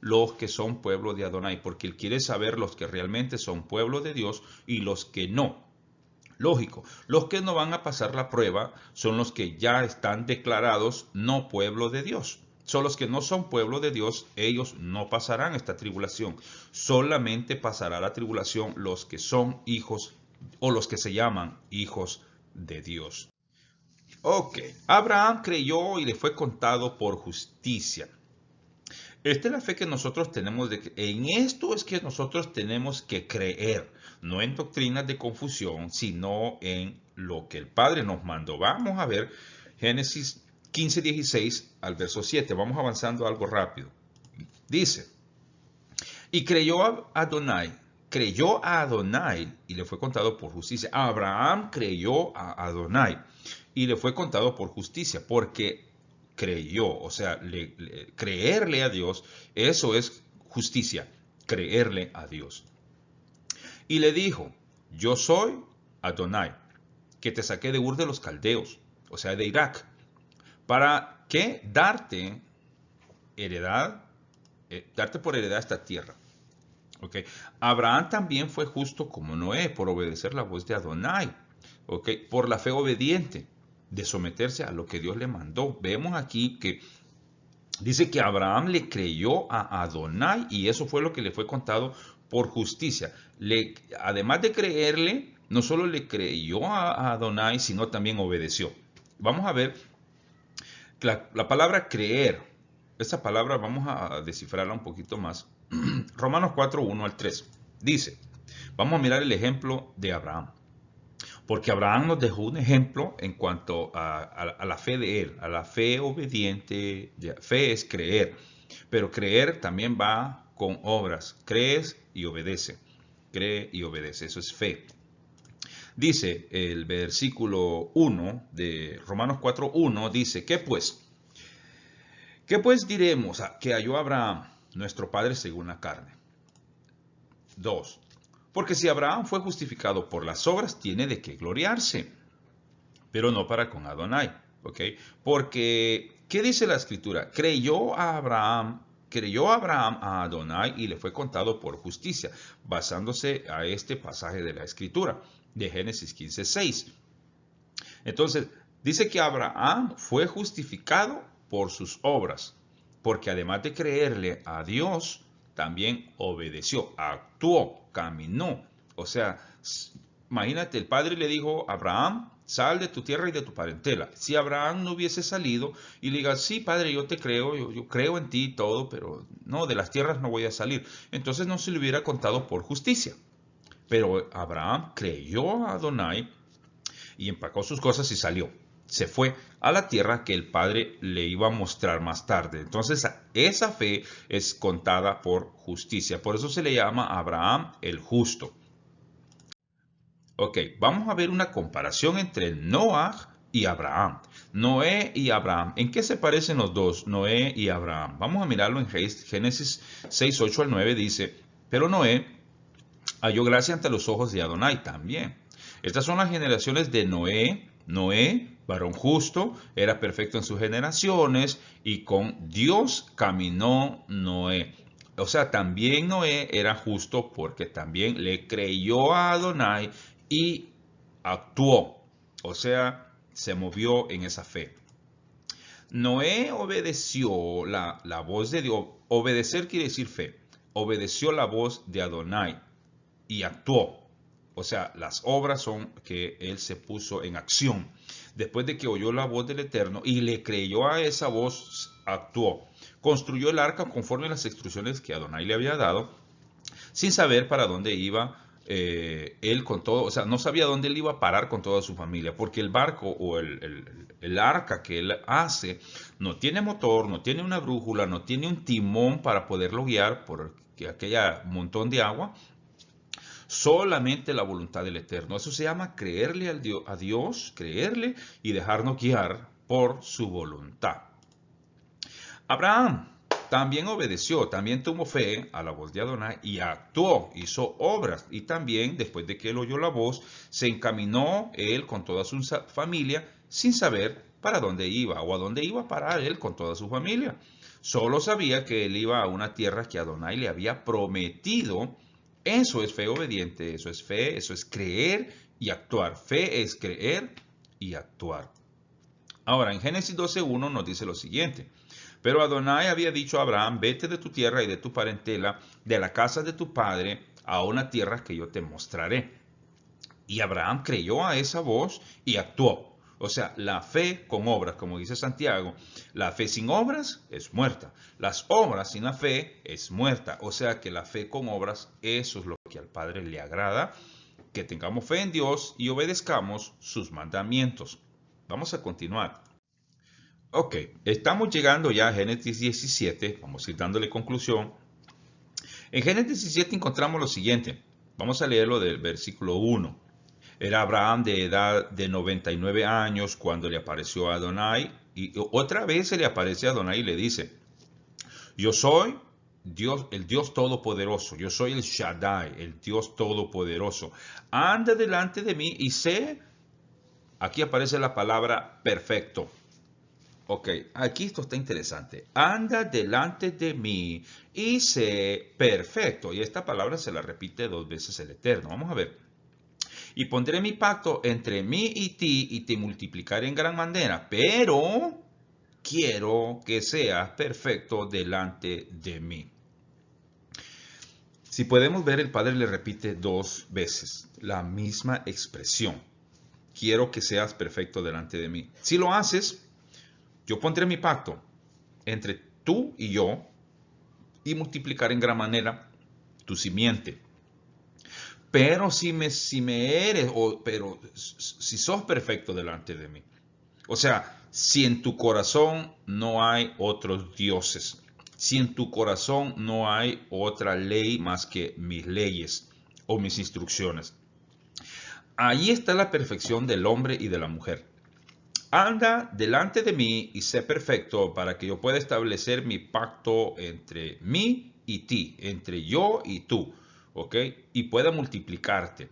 Los que son pueblo de Adonai, porque Él quiere saber los que realmente son pueblo de Dios y los que no. Lógico, los que no van a pasar la prueba son los que ya están declarados no pueblo de Dios. Son los que no son pueblo de Dios, ellos no pasarán esta tribulación. Solamente pasará la tribulación los que son hijos o los que se llaman hijos de Dios. Ok, Abraham creyó y le fue contado por justicia. Esta es la fe que nosotros tenemos. En esto es que nosotros tenemos que creer, no en doctrinas de confusión, sino en lo que el Padre nos mandó. Vamos a ver Génesis 15:16 al verso 7. Vamos avanzando algo rápido. Dice, y creyó a Adonai y le fue contado por justicia. Abraham creyó a Adonai y le fue contado por justicia, porque creyó, o sea, creerle a Dios, eso es justicia, creerle a Dios. Y le dijo, yo soy Adonai, que te saqué de Ur de los Caldeos, o sea, de Irak, para que darte por heredad esta tierra. Okay. Abraham también fue justo como Noé por obedecer la voz de Adonai, okay, por la fe obediente de someterse a lo que Dios le mandó. Vemos aquí que dice que Abraham le creyó a Adonai y eso fue lo que le fue contado por justicia. Además de creerle, no solo le creyó a Adonai, sino también obedeció. Vamos a ver la palabra creer. Esa palabra vamos a descifrarla un poquito más. Romanos 4:1 al 3 dice, vamos a mirar el ejemplo de Abraham, porque Abraham nos dejó un ejemplo en cuanto a la fe de él, a la fe obediente. Fe es creer, pero creer también va con obras. Crees y obedece, cree y obedece, eso es fe. Dice el versículo 1 de Romanos 4:1, dice, ¿qué pues diremos que halló Abraham, nuestro padre según la carne? 2. Porque si Abraham fue justificado por las obras, tiene de qué gloriarse, pero no para con Adonai. ¿Okay? Porque, ¿qué dice la Escritura? Creyó Abraham a Adonai y le fue contado por justicia, basándose a este pasaje de la Escritura, de Génesis 15:6. Entonces, dice que Abraham fue justificado por sus obras, porque además de creerle a Dios, también obedeció, actuó, caminó. O sea, imagínate, el padre le dijo a Abraham, sal de tu tierra y de tu parentela. Si Abraham no hubiese salido y le diga, sí, padre, yo te creo, yo creo en ti y todo, pero no, de las tierras no voy a salir. Entonces no se le hubiera contado por justicia. Pero Abraham creyó a Adonai y empacó sus cosas y salió. Se fue a la tierra que el Padre le iba a mostrar más tarde. Entonces, esa fe es contada por justicia. Por eso se le llama Abraham el justo. Ok, vamos a ver una comparación entre Noah y Abraham. Noé y Abraham. ¿En qué se parecen los dos, Noé y Abraham? Vamos a mirarlo en Génesis 6, 8 al 9. Dice, pero Noé halló gracia ante los ojos de Adonai también. Estas son las generaciones de Noé. Noé, varón justo, era perfecto en sus generaciones y con Dios caminó Noé. O sea, también Noé era justo porque también le creyó a Adonai y actuó. O sea, se movió en esa fe. Noé obedeció la voz de Dios. Obedecer quiere decir fe. Obedeció la voz de Adonai y actuó. O sea, las obras son que él se puso en acción. Después de que oyó la voz del Eterno y le creyó a esa voz, actuó. Construyó el arca conforme a las instrucciones que Adonai le había dado, sin saber para dónde iba él con todo. O sea, no sabía dónde él iba a parar con toda su familia, porque el barco o el arca que él hace no tiene motor, no tiene una brújula, no tiene un timón para poderlo guiar por aquella montón de agua. Solamente la voluntad del Eterno. Eso se llama creerle a Dios, creerle y dejarnos guiar por su voluntad. Abraham también obedeció, también tuvo fe a la voz de Adonai y actuó, hizo obras. Y también, después de que él oyó la voz, se encaminó él con toda su familia sin saber para dónde iba o a dónde iba a parar él con toda su familia. Solo sabía que él iba a una tierra que Adonai le había prometido. Eso es fe obediente, eso es fe, eso es creer y actuar. Fe es creer y actuar. Ahora, en Génesis 12:1 nos dice lo siguiente. Pero Adonai había dicho a Abraham, vete de tu tierra y de tu parentela, de la casa de tu padre, a una tierra que yo te mostraré. Y Abraham creyó a esa voz y actuó. O sea, la fe con obras, como dice Santiago, la fe sin obras es muerta. Las obras sin la fe es muerta. O sea que la fe con obras, eso es lo que al Padre le agrada, que tengamos fe en Dios y obedezcamos sus mandamientos. Vamos a continuar. Ok, estamos llegando ya a Génesis 17, vamos a ir dándole conclusión. En Génesis 17 encontramos lo siguiente, vamos a leerlo del versículo 1. Era Abraham de edad de 99 años cuando le apareció a Adonai, y otra vez se le aparece a Adonai y le dice, yo soy Dios, el Dios Todopoderoso, yo soy el Shaddai, el Dios Todopoderoso. Anda delante de mí y sé, aquí aparece la palabra perfecto. Ok, aquí esto está interesante. Anda delante de mí y sé perfecto. Y esta palabra se la repite 2 veces el Eterno. Vamos a ver. Y pondré mi pacto entre mí y ti y te multiplicaré en gran manera. Pero quiero que seas perfecto delante de mí. Si podemos ver, el Padre le repite 2 veces la misma expresión. Quiero que seas perfecto delante de mí. Si lo haces, yo pondré mi pacto entre tú y yo y multiplicaré en gran manera tu simiente. Pero si sos perfecto delante de mí. O sea, si en tu corazón no hay otros dioses, si en tu corazón no hay otra ley más que mis leyes o mis instrucciones. Ahí está la perfección del hombre y de la mujer. Anda delante de mí y sé perfecto para que yo pueda establecer mi pacto entre mí y ti, entre yo y tú, ¿ok? Y pueda multiplicarte.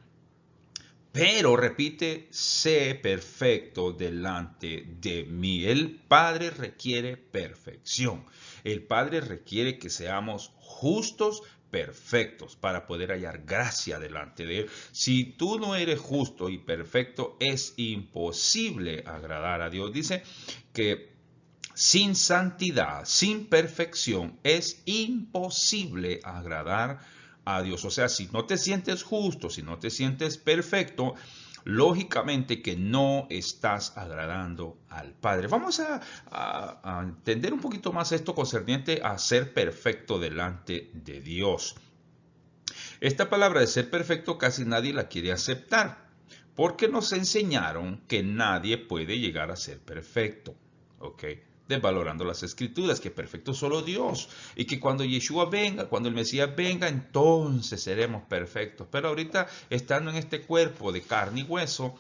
Pero repite, sé perfecto delante de mí. El Padre requiere perfección. El Padre requiere que seamos justos, perfectos, para poder hallar gracia delante de Él. Si tú no eres justo y perfecto, es imposible agradar a Dios. Dice que sin santidad, sin perfección, es imposible agradar a Dios. O sea, si no te sientes justo, si no te sientes perfecto, lógicamente que no estás agradando al Padre. Vamos a entender un poquito más esto concerniente a ser perfecto delante de Dios. Esta palabra de ser perfecto casi nadie la quiere aceptar, porque nos enseñaron que nadie puede llegar a ser perfecto, ¿ok? Desvalorando las escrituras, que perfecto es solo Dios, y que cuando Yeshua venga, cuando el Mesías venga, entonces seremos perfectos. Pero ahorita, estando en este cuerpo de carne y hueso,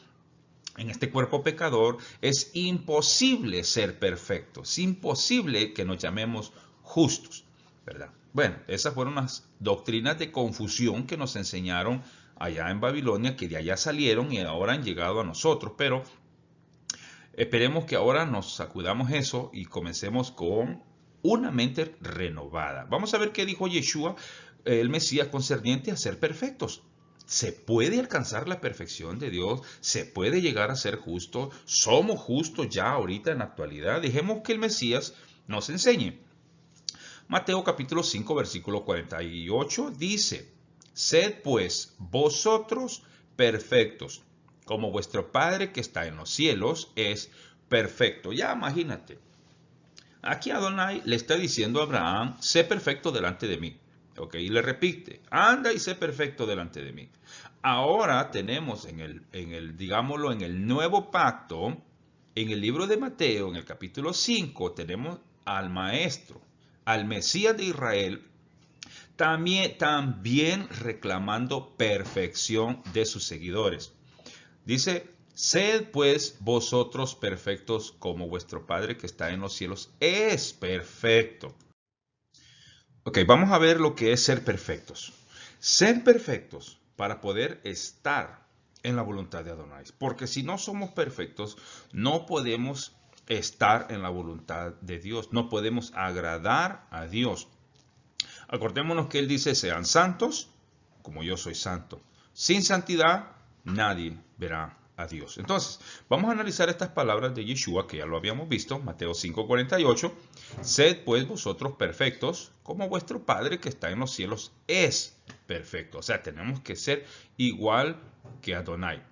en este cuerpo pecador, es imposible ser perfecto, es imposible que nos llamemos justos, ¿verdad? Bueno, esas fueron las doctrinas de confusión que nos enseñaron allá en Babilonia, que de allá salieron y ahora han llegado a nosotros, pero esperemos que ahora nos sacudamos eso y comencemos con una mente renovada. Vamos a ver qué dijo Yeshua, el Mesías, concerniente a ser perfectos. Se puede alcanzar la perfección de Dios, se puede llegar a ser justo, somos justos ya ahorita en la actualidad. Dejemos que el Mesías nos enseñe. Mateo capítulo 5, versículo 48 dice: Sed pues vosotros perfectos, como vuestro Padre que está en los cielos es perfecto. Ya imagínate. Aquí Adonai le está diciendo a Abraham: sé perfecto delante de mí. Ok, y le repite: anda y sé perfecto delante de mí. Ahora tenemos digámoslo, en el nuevo pacto, en el libro de Mateo, en el capítulo 5, tenemos al Maestro, al Mesías de Israel, también reclamando perfección de sus seguidores. Dice: sed pues vosotros perfectos como vuestro Padre que está en los cielos es perfecto. Ok, vamos a ver lo que es ser perfectos. Ser perfectos para poder estar en la voluntad de Adonai. Porque si no somos perfectos, no podemos estar en la voluntad de Dios. No podemos agradar a Dios. Acordémonos que Él dice: sean santos como yo soy santo. Sin santidad nadie verá a Dios. Entonces, vamos a analizar estas palabras de Yeshua, que ya lo habíamos visto, Mateo 5:48. Sed pues vosotros perfectos, como vuestro Padre que está en los cielos es perfecto. O sea, tenemos que ser igual que Adonai.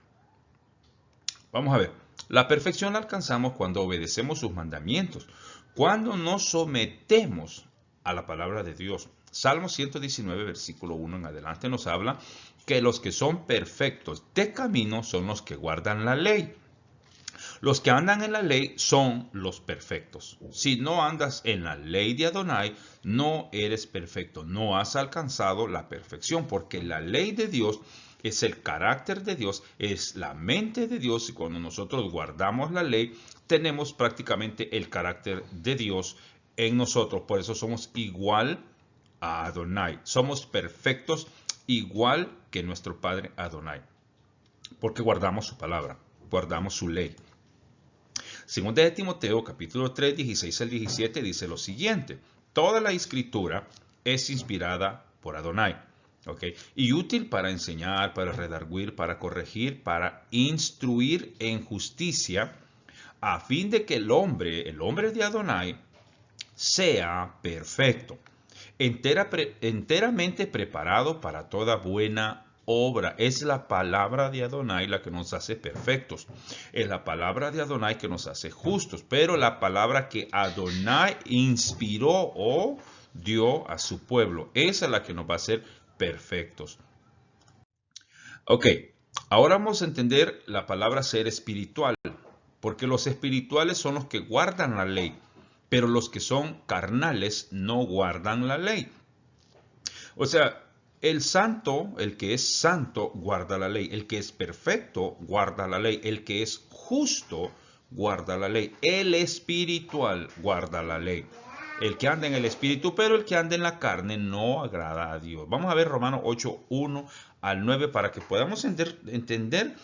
Vamos a ver, la perfección la alcanzamos cuando obedecemos sus mandamientos, cuando nos sometemos a la palabra de Dios. Salmo 119, versículo 1 en adelante nos habla que los que son perfectos de camino son los que guardan la ley. Los que andan en la ley son los perfectos. Si no andas en la ley de Adonai, no eres perfecto, no has alcanzado la perfección, porque la ley de Dios es el carácter de Dios, es la mente de Dios, y cuando nosotros guardamos la ley, tenemos prácticamente el carácter de Dios en nosotros. Por eso somos igual a Adonai. Somos perfectos igual que nuestro Padre Adonai, porque guardamos su palabra, guardamos su ley. Según de Timoteo, capítulo 3, 16 al 17, dice lo siguiente: toda la escritura es inspirada por Adonai, ¿okay? Y útil para enseñar, para redarguir, para corregir, para instruir en justicia, a fin de que el hombre de Adonai, sea perfecto, enteramente preparado para toda buena obra. Es la palabra de Adonai la que nos hace perfectos. Es la palabra de Adonai que nos hace justos. Pero la palabra que Adonai inspiró o dio a su pueblo, esa es la que nos va a hacer perfectos. Ok, ahora vamos a entender la palabra ser espiritual, porque los espirituales son los que guardan la ley, pero los que son carnales no guardan la ley. O sea, el santo, el que es santo, guarda la ley. El que es perfecto, guarda la ley. El que es justo, guarda la ley. El espiritual guarda la ley. El que anda en el espíritu, pero el que anda en la carne no agrada a Dios. Vamos a ver Romanos 8, 1 al 9 para que podamos entender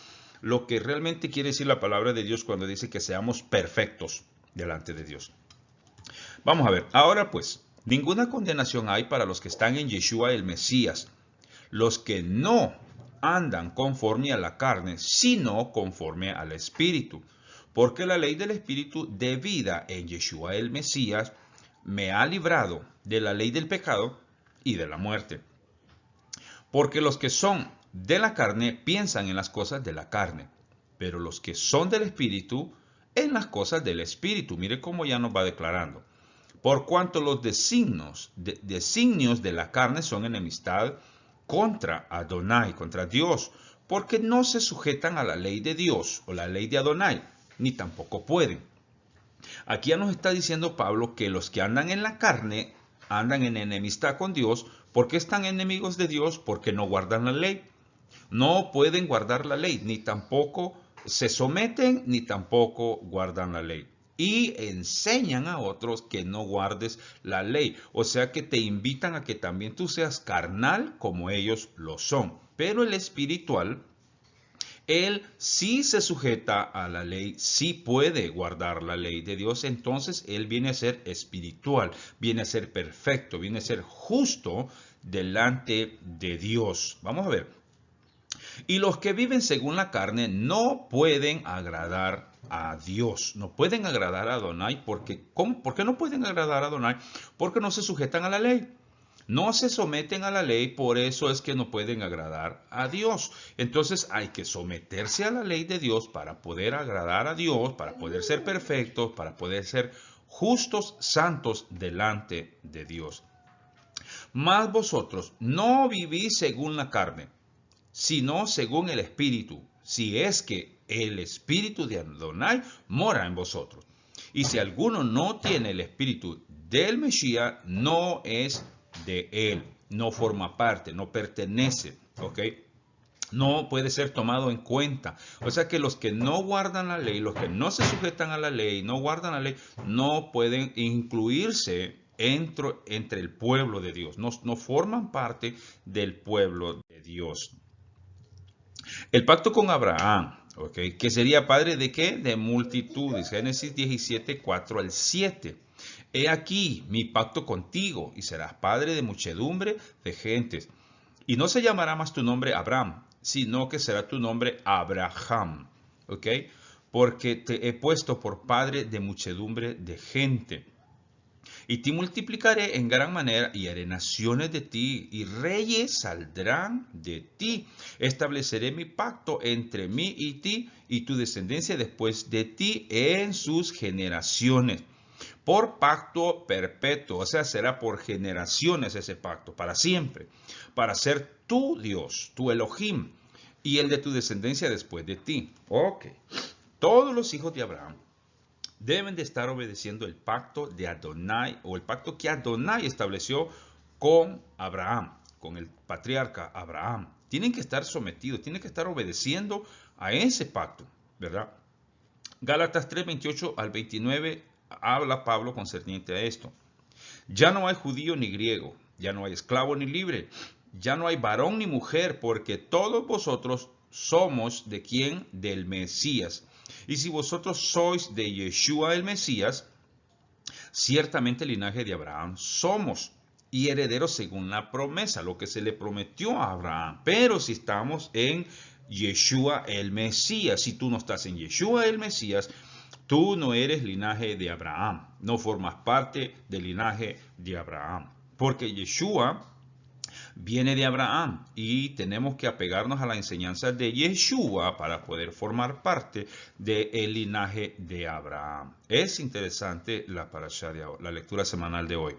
lo que realmente quiere decir la palabra de Dios cuando dice que seamos perfectos delante de Dios. Vamos a ver, ahora pues, ninguna condenación hay para los que están en Yeshua el Mesías, los que no andan conforme a la carne, sino conforme al Espíritu. Porque la ley del Espíritu de vida en Yeshua el Mesías me ha librado de la ley del pecado y de la muerte. Porque los que son de la carne piensan en las cosas de la carne, pero los que son del Espíritu en las cosas del Espíritu. Mire cómo ya nos va declarando. Por cuanto los designios de la carne son enemistad contra Adonai, contra Dios, porque no se sujetan a la ley de Dios o la ley de Adonai, ni tampoco pueden. Aquí ya nos está diciendo Pablo que los que andan en la carne andan en enemistad con Dios. ¿Por qué están enemigos de Dios? Porque no guardan la ley. No pueden guardar la ley, ni tampoco se someten, ni tampoco guardan la ley. Y enseñan a otros que no guardes la ley. O sea que te invitan a que también tú seas carnal como ellos lo son. Pero el espiritual, él sí se sujeta a la ley, sí puede guardar la ley de Dios. Entonces él viene a ser espiritual, viene a ser perfecto, viene a ser justo delante de Dios. Vamos a ver. Y los que viven según la carne no pueden agradar a Dios, no pueden agradar a Adonai. Porque, ¿cómo? ¿Por qué no pueden agradar a Adonai? Porque no se sujetan a la ley. No se someten a la ley, por eso es que no pueden agradar a Dios. Entonces hay que someterse a la ley de Dios para poder agradar a Dios, para poder ser perfectos, para poder ser justos, santos delante de Dios. Mas vosotros no vivís según la carne, sino según el Espíritu, si es que el Espíritu de Adonai mora en vosotros. Y si alguno no tiene el Espíritu del Mesías, no es de él, no forma parte, no pertenece, ¿ok? No puede ser tomado en cuenta. O sea que los que no guardan la ley, los que no se sujetan a la ley, no guardan la ley, no pueden incluirse entre el pueblo de Dios. No forman parte del pueblo de Dios. El pacto con Abraham, ¿okay? Que sería padre de ¿qué? De multitudes. Génesis 17, 4 al 7. He aquí mi pacto contigo y serás padre de muchedumbre de gentes. Y no se llamará más tu nombre Abraham, sino que será tu nombre Abraham. ¿Ok? Porque te he puesto por padre de muchedumbre de gente. Y te multiplicaré en gran manera y haré naciones de ti y reyes saldrán de ti. Estableceré mi pacto entre mí y ti y tu descendencia después de ti en sus generaciones. Por pacto perpetuo, o sea, será por generaciones ese pacto, para siempre, para ser tu Dios, tu Elohim, y el de tu descendencia después de ti. Ok, todos los hijos de Abraham deben de estar obedeciendo el pacto de Adonai o el pacto que Adonai estableció con Abraham, con el patriarca Abraham. Tienen que estar sometidos, tienen que estar obedeciendo a ese pacto, ¿verdad? Gálatas 3, 28 al 29 habla Pablo concerniente a esto. Ya no hay judío ni griego, ya no hay esclavo ni libre, ya no hay varón ni mujer, porque todos vosotros somos de quién? Del Mesías. Y si vosotros sois de Yeshua el Mesías, ciertamente el linaje de Abraham somos y herederos según la promesa, lo que se le prometió a Abraham. Pero si estamos en Yeshua el Mesías, si tú no estás en Yeshua el Mesías, tú no eres linaje de Abraham, no formas parte del linaje de Abraham, porque Yeshua viene de Abraham y tenemos que apegarnos a la enseñanza de Yeshua para poder formar parte del linaje de Abraham. Es interesante la lectura semanal de hoy.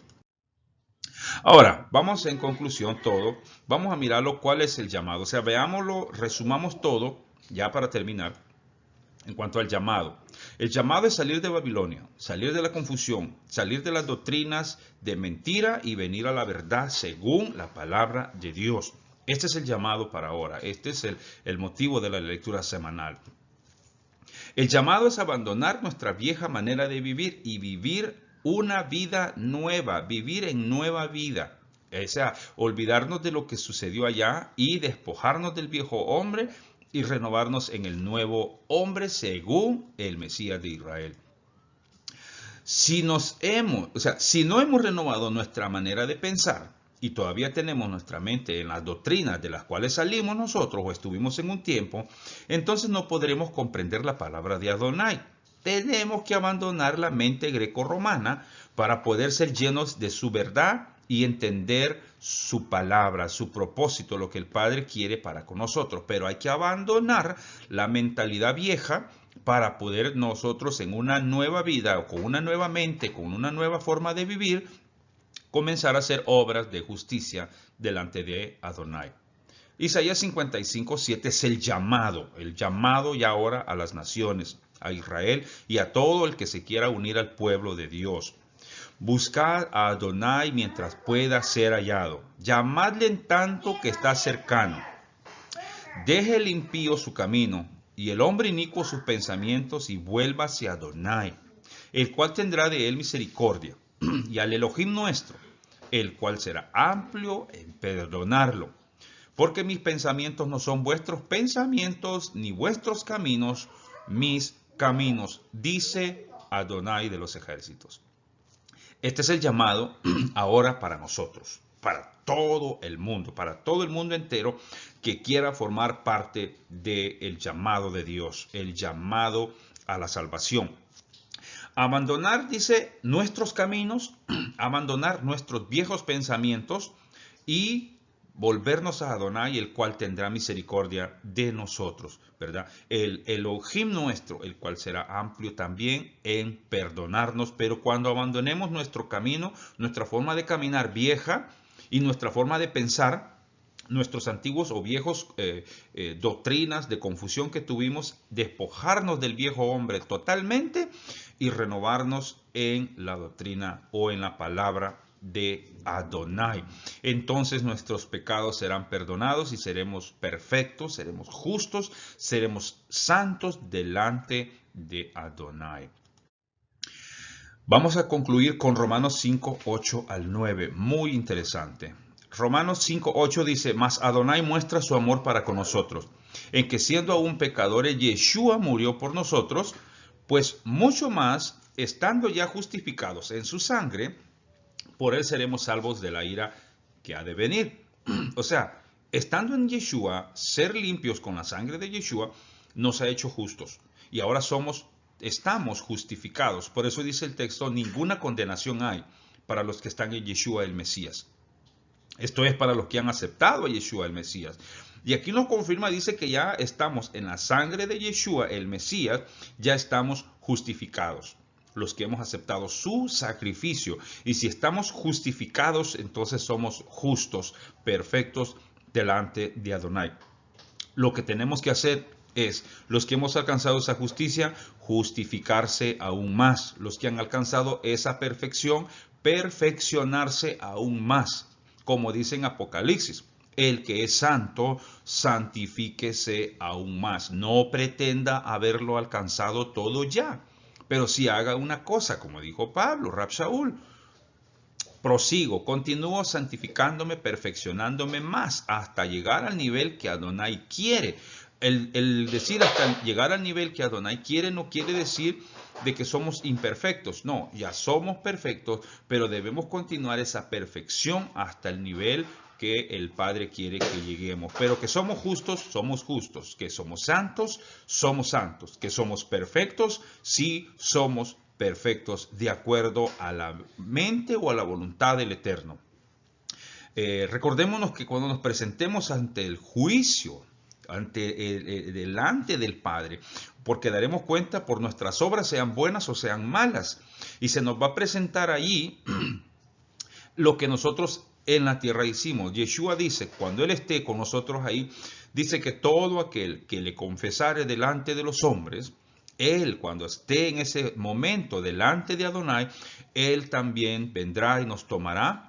Ahora, vamos en conclusión todo, vamos a mirarlo cuál es el llamado. O sea, veámoslo, resumamos todo, ya para terminar, en cuanto al llamado. El llamado es salir de Babilonia, salir de la confusión, salir de las doctrinas de mentira y venir a la verdad según la palabra de Dios. Este es el llamado para ahora. Este es el motivo de la lectura semanal. El llamado es abandonar nuestra vieja manera de vivir y vivir una vida nueva, vivir en nueva vida. O sea, olvidarnos de lo que sucedió allá y despojarnos del viejo hombre y renovarnos en el nuevo hombre según el Mesías de Israel. Si no hemos renovado nuestra manera de pensar y todavía tenemos nuestra mente en las doctrinas de las cuales salimos nosotros o estuvimos en un tiempo, entonces no podremos comprender la palabra de Adonai. Tenemos que abandonar la mente greco-romana para poder ser llenos de su verdad y entender su palabra, su propósito, lo que el Padre quiere para con nosotros. Pero hay que abandonar la mentalidad vieja para poder nosotros en una nueva vida o con una nueva mente, con una nueva forma de vivir, comenzar a hacer obras de justicia delante de Adonai. Isaías 55:7 es el llamado ya ahora a las naciones, a Israel y a todo el que se quiera unir al pueblo de Dios. Buscad a Adonai mientras pueda ser hallado. Llamadle en tanto que está cercano. Deje el impío su camino y el hombre inicuo sus pensamientos y vuelva hacia Adonai, el cual tendrá de él misericordia, y al Elohim nuestro, el cual será amplio en perdonarlo. Porque mis pensamientos no son vuestros pensamientos, ni vuestros caminos mis caminos, dice Adonai de los ejércitos. Este es el llamado ahora para nosotros, para todo el mundo entero que quiera formar parte del llamado de Dios, el llamado a la salvación. Abandonar, dice, nuestros caminos, abandonar nuestros viejos pensamientos y volvernos a Adonai, el cual tendrá misericordia de nosotros, ¿verdad? El Elohim nuestro, el cual será amplio también en perdonarnos, pero cuando abandonemos nuestro camino, nuestra forma de caminar vieja y nuestra forma de pensar, nuestros antiguos o viejos doctrinas de confusión que tuvimos, despojarnos del viejo hombre totalmente y renovarnos en la doctrina o en la palabra de Adonai. Entonces nuestros pecados serán perdonados y seremos perfectos, seremos justos, seremos santos delante de Adonai. Vamos a concluir con Romanos 5, 8 al 9. Muy interesante. Romanos 5, 8 dice, mas Adonai muestra su amor para con nosotros, en que siendo aún pecadores, Yeshua murió por nosotros, pues mucho más, estando ya justificados en su sangre, por él seremos salvos de la ira que ha de venir. O sea, estando en Yeshua, ser limpios con la sangre de Yeshua nos ha hecho justos. Y ahora estamos justificados. Por eso dice el texto, ninguna condenación hay para los que están en Yeshua el Mesías. Esto es para los que han aceptado a Yeshua el Mesías. Y aquí nos confirma, dice que ya estamos en la sangre de Yeshua el Mesías, ya estamos justificados. Los que hemos aceptado su sacrificio. Y si estamos justificados, entonces somos justos, perfectos delante de Adonai. Lo que tenemos que hacer es, los que hemos alcanzado esa justicia, justificarse aún más. Los que han alcanzado esa perfección, perfeccionarse aún más. Como dice en Apocalipsis, el que es santo, santifíquese aún más. No pretenda haberlo alcanzado todo ya. Pero si haga una cosa, como dijo Pablo, Rab Shaul, prosigo, continúo santificándome, perfeccionándome más, hasta llegar al nivel que Adonai quiere. El decir hasta llegar al nivel que Adonai quiere no quiere decir de que somos imperfectos. No, ya somos perfectos, pero debemos continuar esa perfección hasta el nivel que el Padre quiere que lleguemos. Pero que somos justos. Que somos santos. Que somos perfectos, sí somos perfectos de acuerdo a la mente o a la voluntad del Eterno. Recordémonos que cuando nos presentemos ante el juicio, delante del Padre, porque daremos cuenta por nuestras obras, sean buenas o sean malas, y se nos va a presentar allí lo que nosotros en la tierra hicimos. Yeshua dice, cuando Él esté con nosotros ahí, dice que todo aquel que le confesare delante de los hombres, Él cuando esté en ese momento delante de Adonai, Él también vendrá y nos tomará.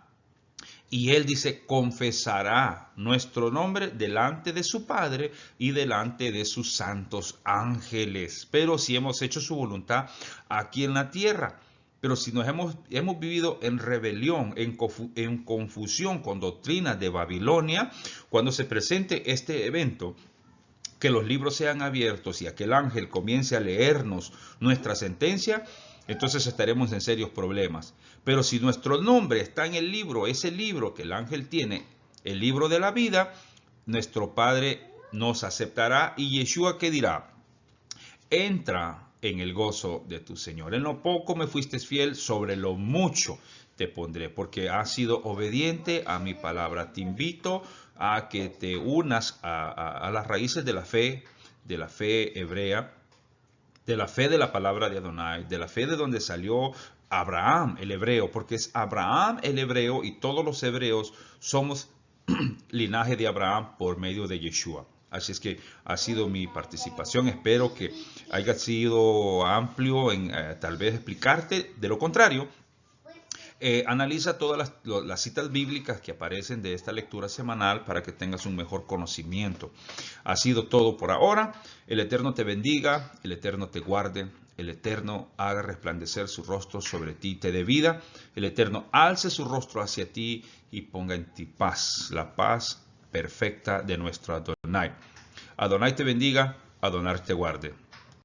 Y Él dice, confesará nuestro nombre delante de su Padre y delante de sus santos ángeles. Pero si hemos hecho su voluntad aquí en la tierra. Pero si nos hemos vivido en rebelión, en confusión con doctrinas de Babilonia, cuando se presente este evento, que los libros sean abiertos y aquel ángel comience a leernos nuestra sentencia, entonces estaremos en serios problemas. Pero si nuestro nombre está en el libro, ese libro que el ángel tiene, el libro de la vida, nuestro Padre nos aceptará y Yeshua, ¿qué dirá? Entra en el gozo de tu Señor. En lo poco me fuiste fiel, sobre lo mucho te pondré, porque has sido obediente a mi palabra. Te invito a que te unas a las raíces de la fe hebrea, de la fe de la palabra de Adonai, de la fe de donde salió Abraham el hebreo, porque es Abraham el hebreo y todos los hebreos somos linaje de Abraham por medio de Yeshua. Así es que ha sido mi participación. Espero que haya sido amplio en tal vez explicarte. De lo contrario, analiza todas las citas bíblicas que aparecen de esta lectura semanal para que tengas un mejor conocimiento. Ha sido todo por ahora. El Eterno te bendiga, el Eterno te guarde, el Eterno haga resplandecer su rostro sobre ti y te dé vida. El Eterno alce su rostro hacia ti y ponga en ti paz, la paz perfecta de nuestro Adonai. Adonai te bendiga, Adonai te guarde.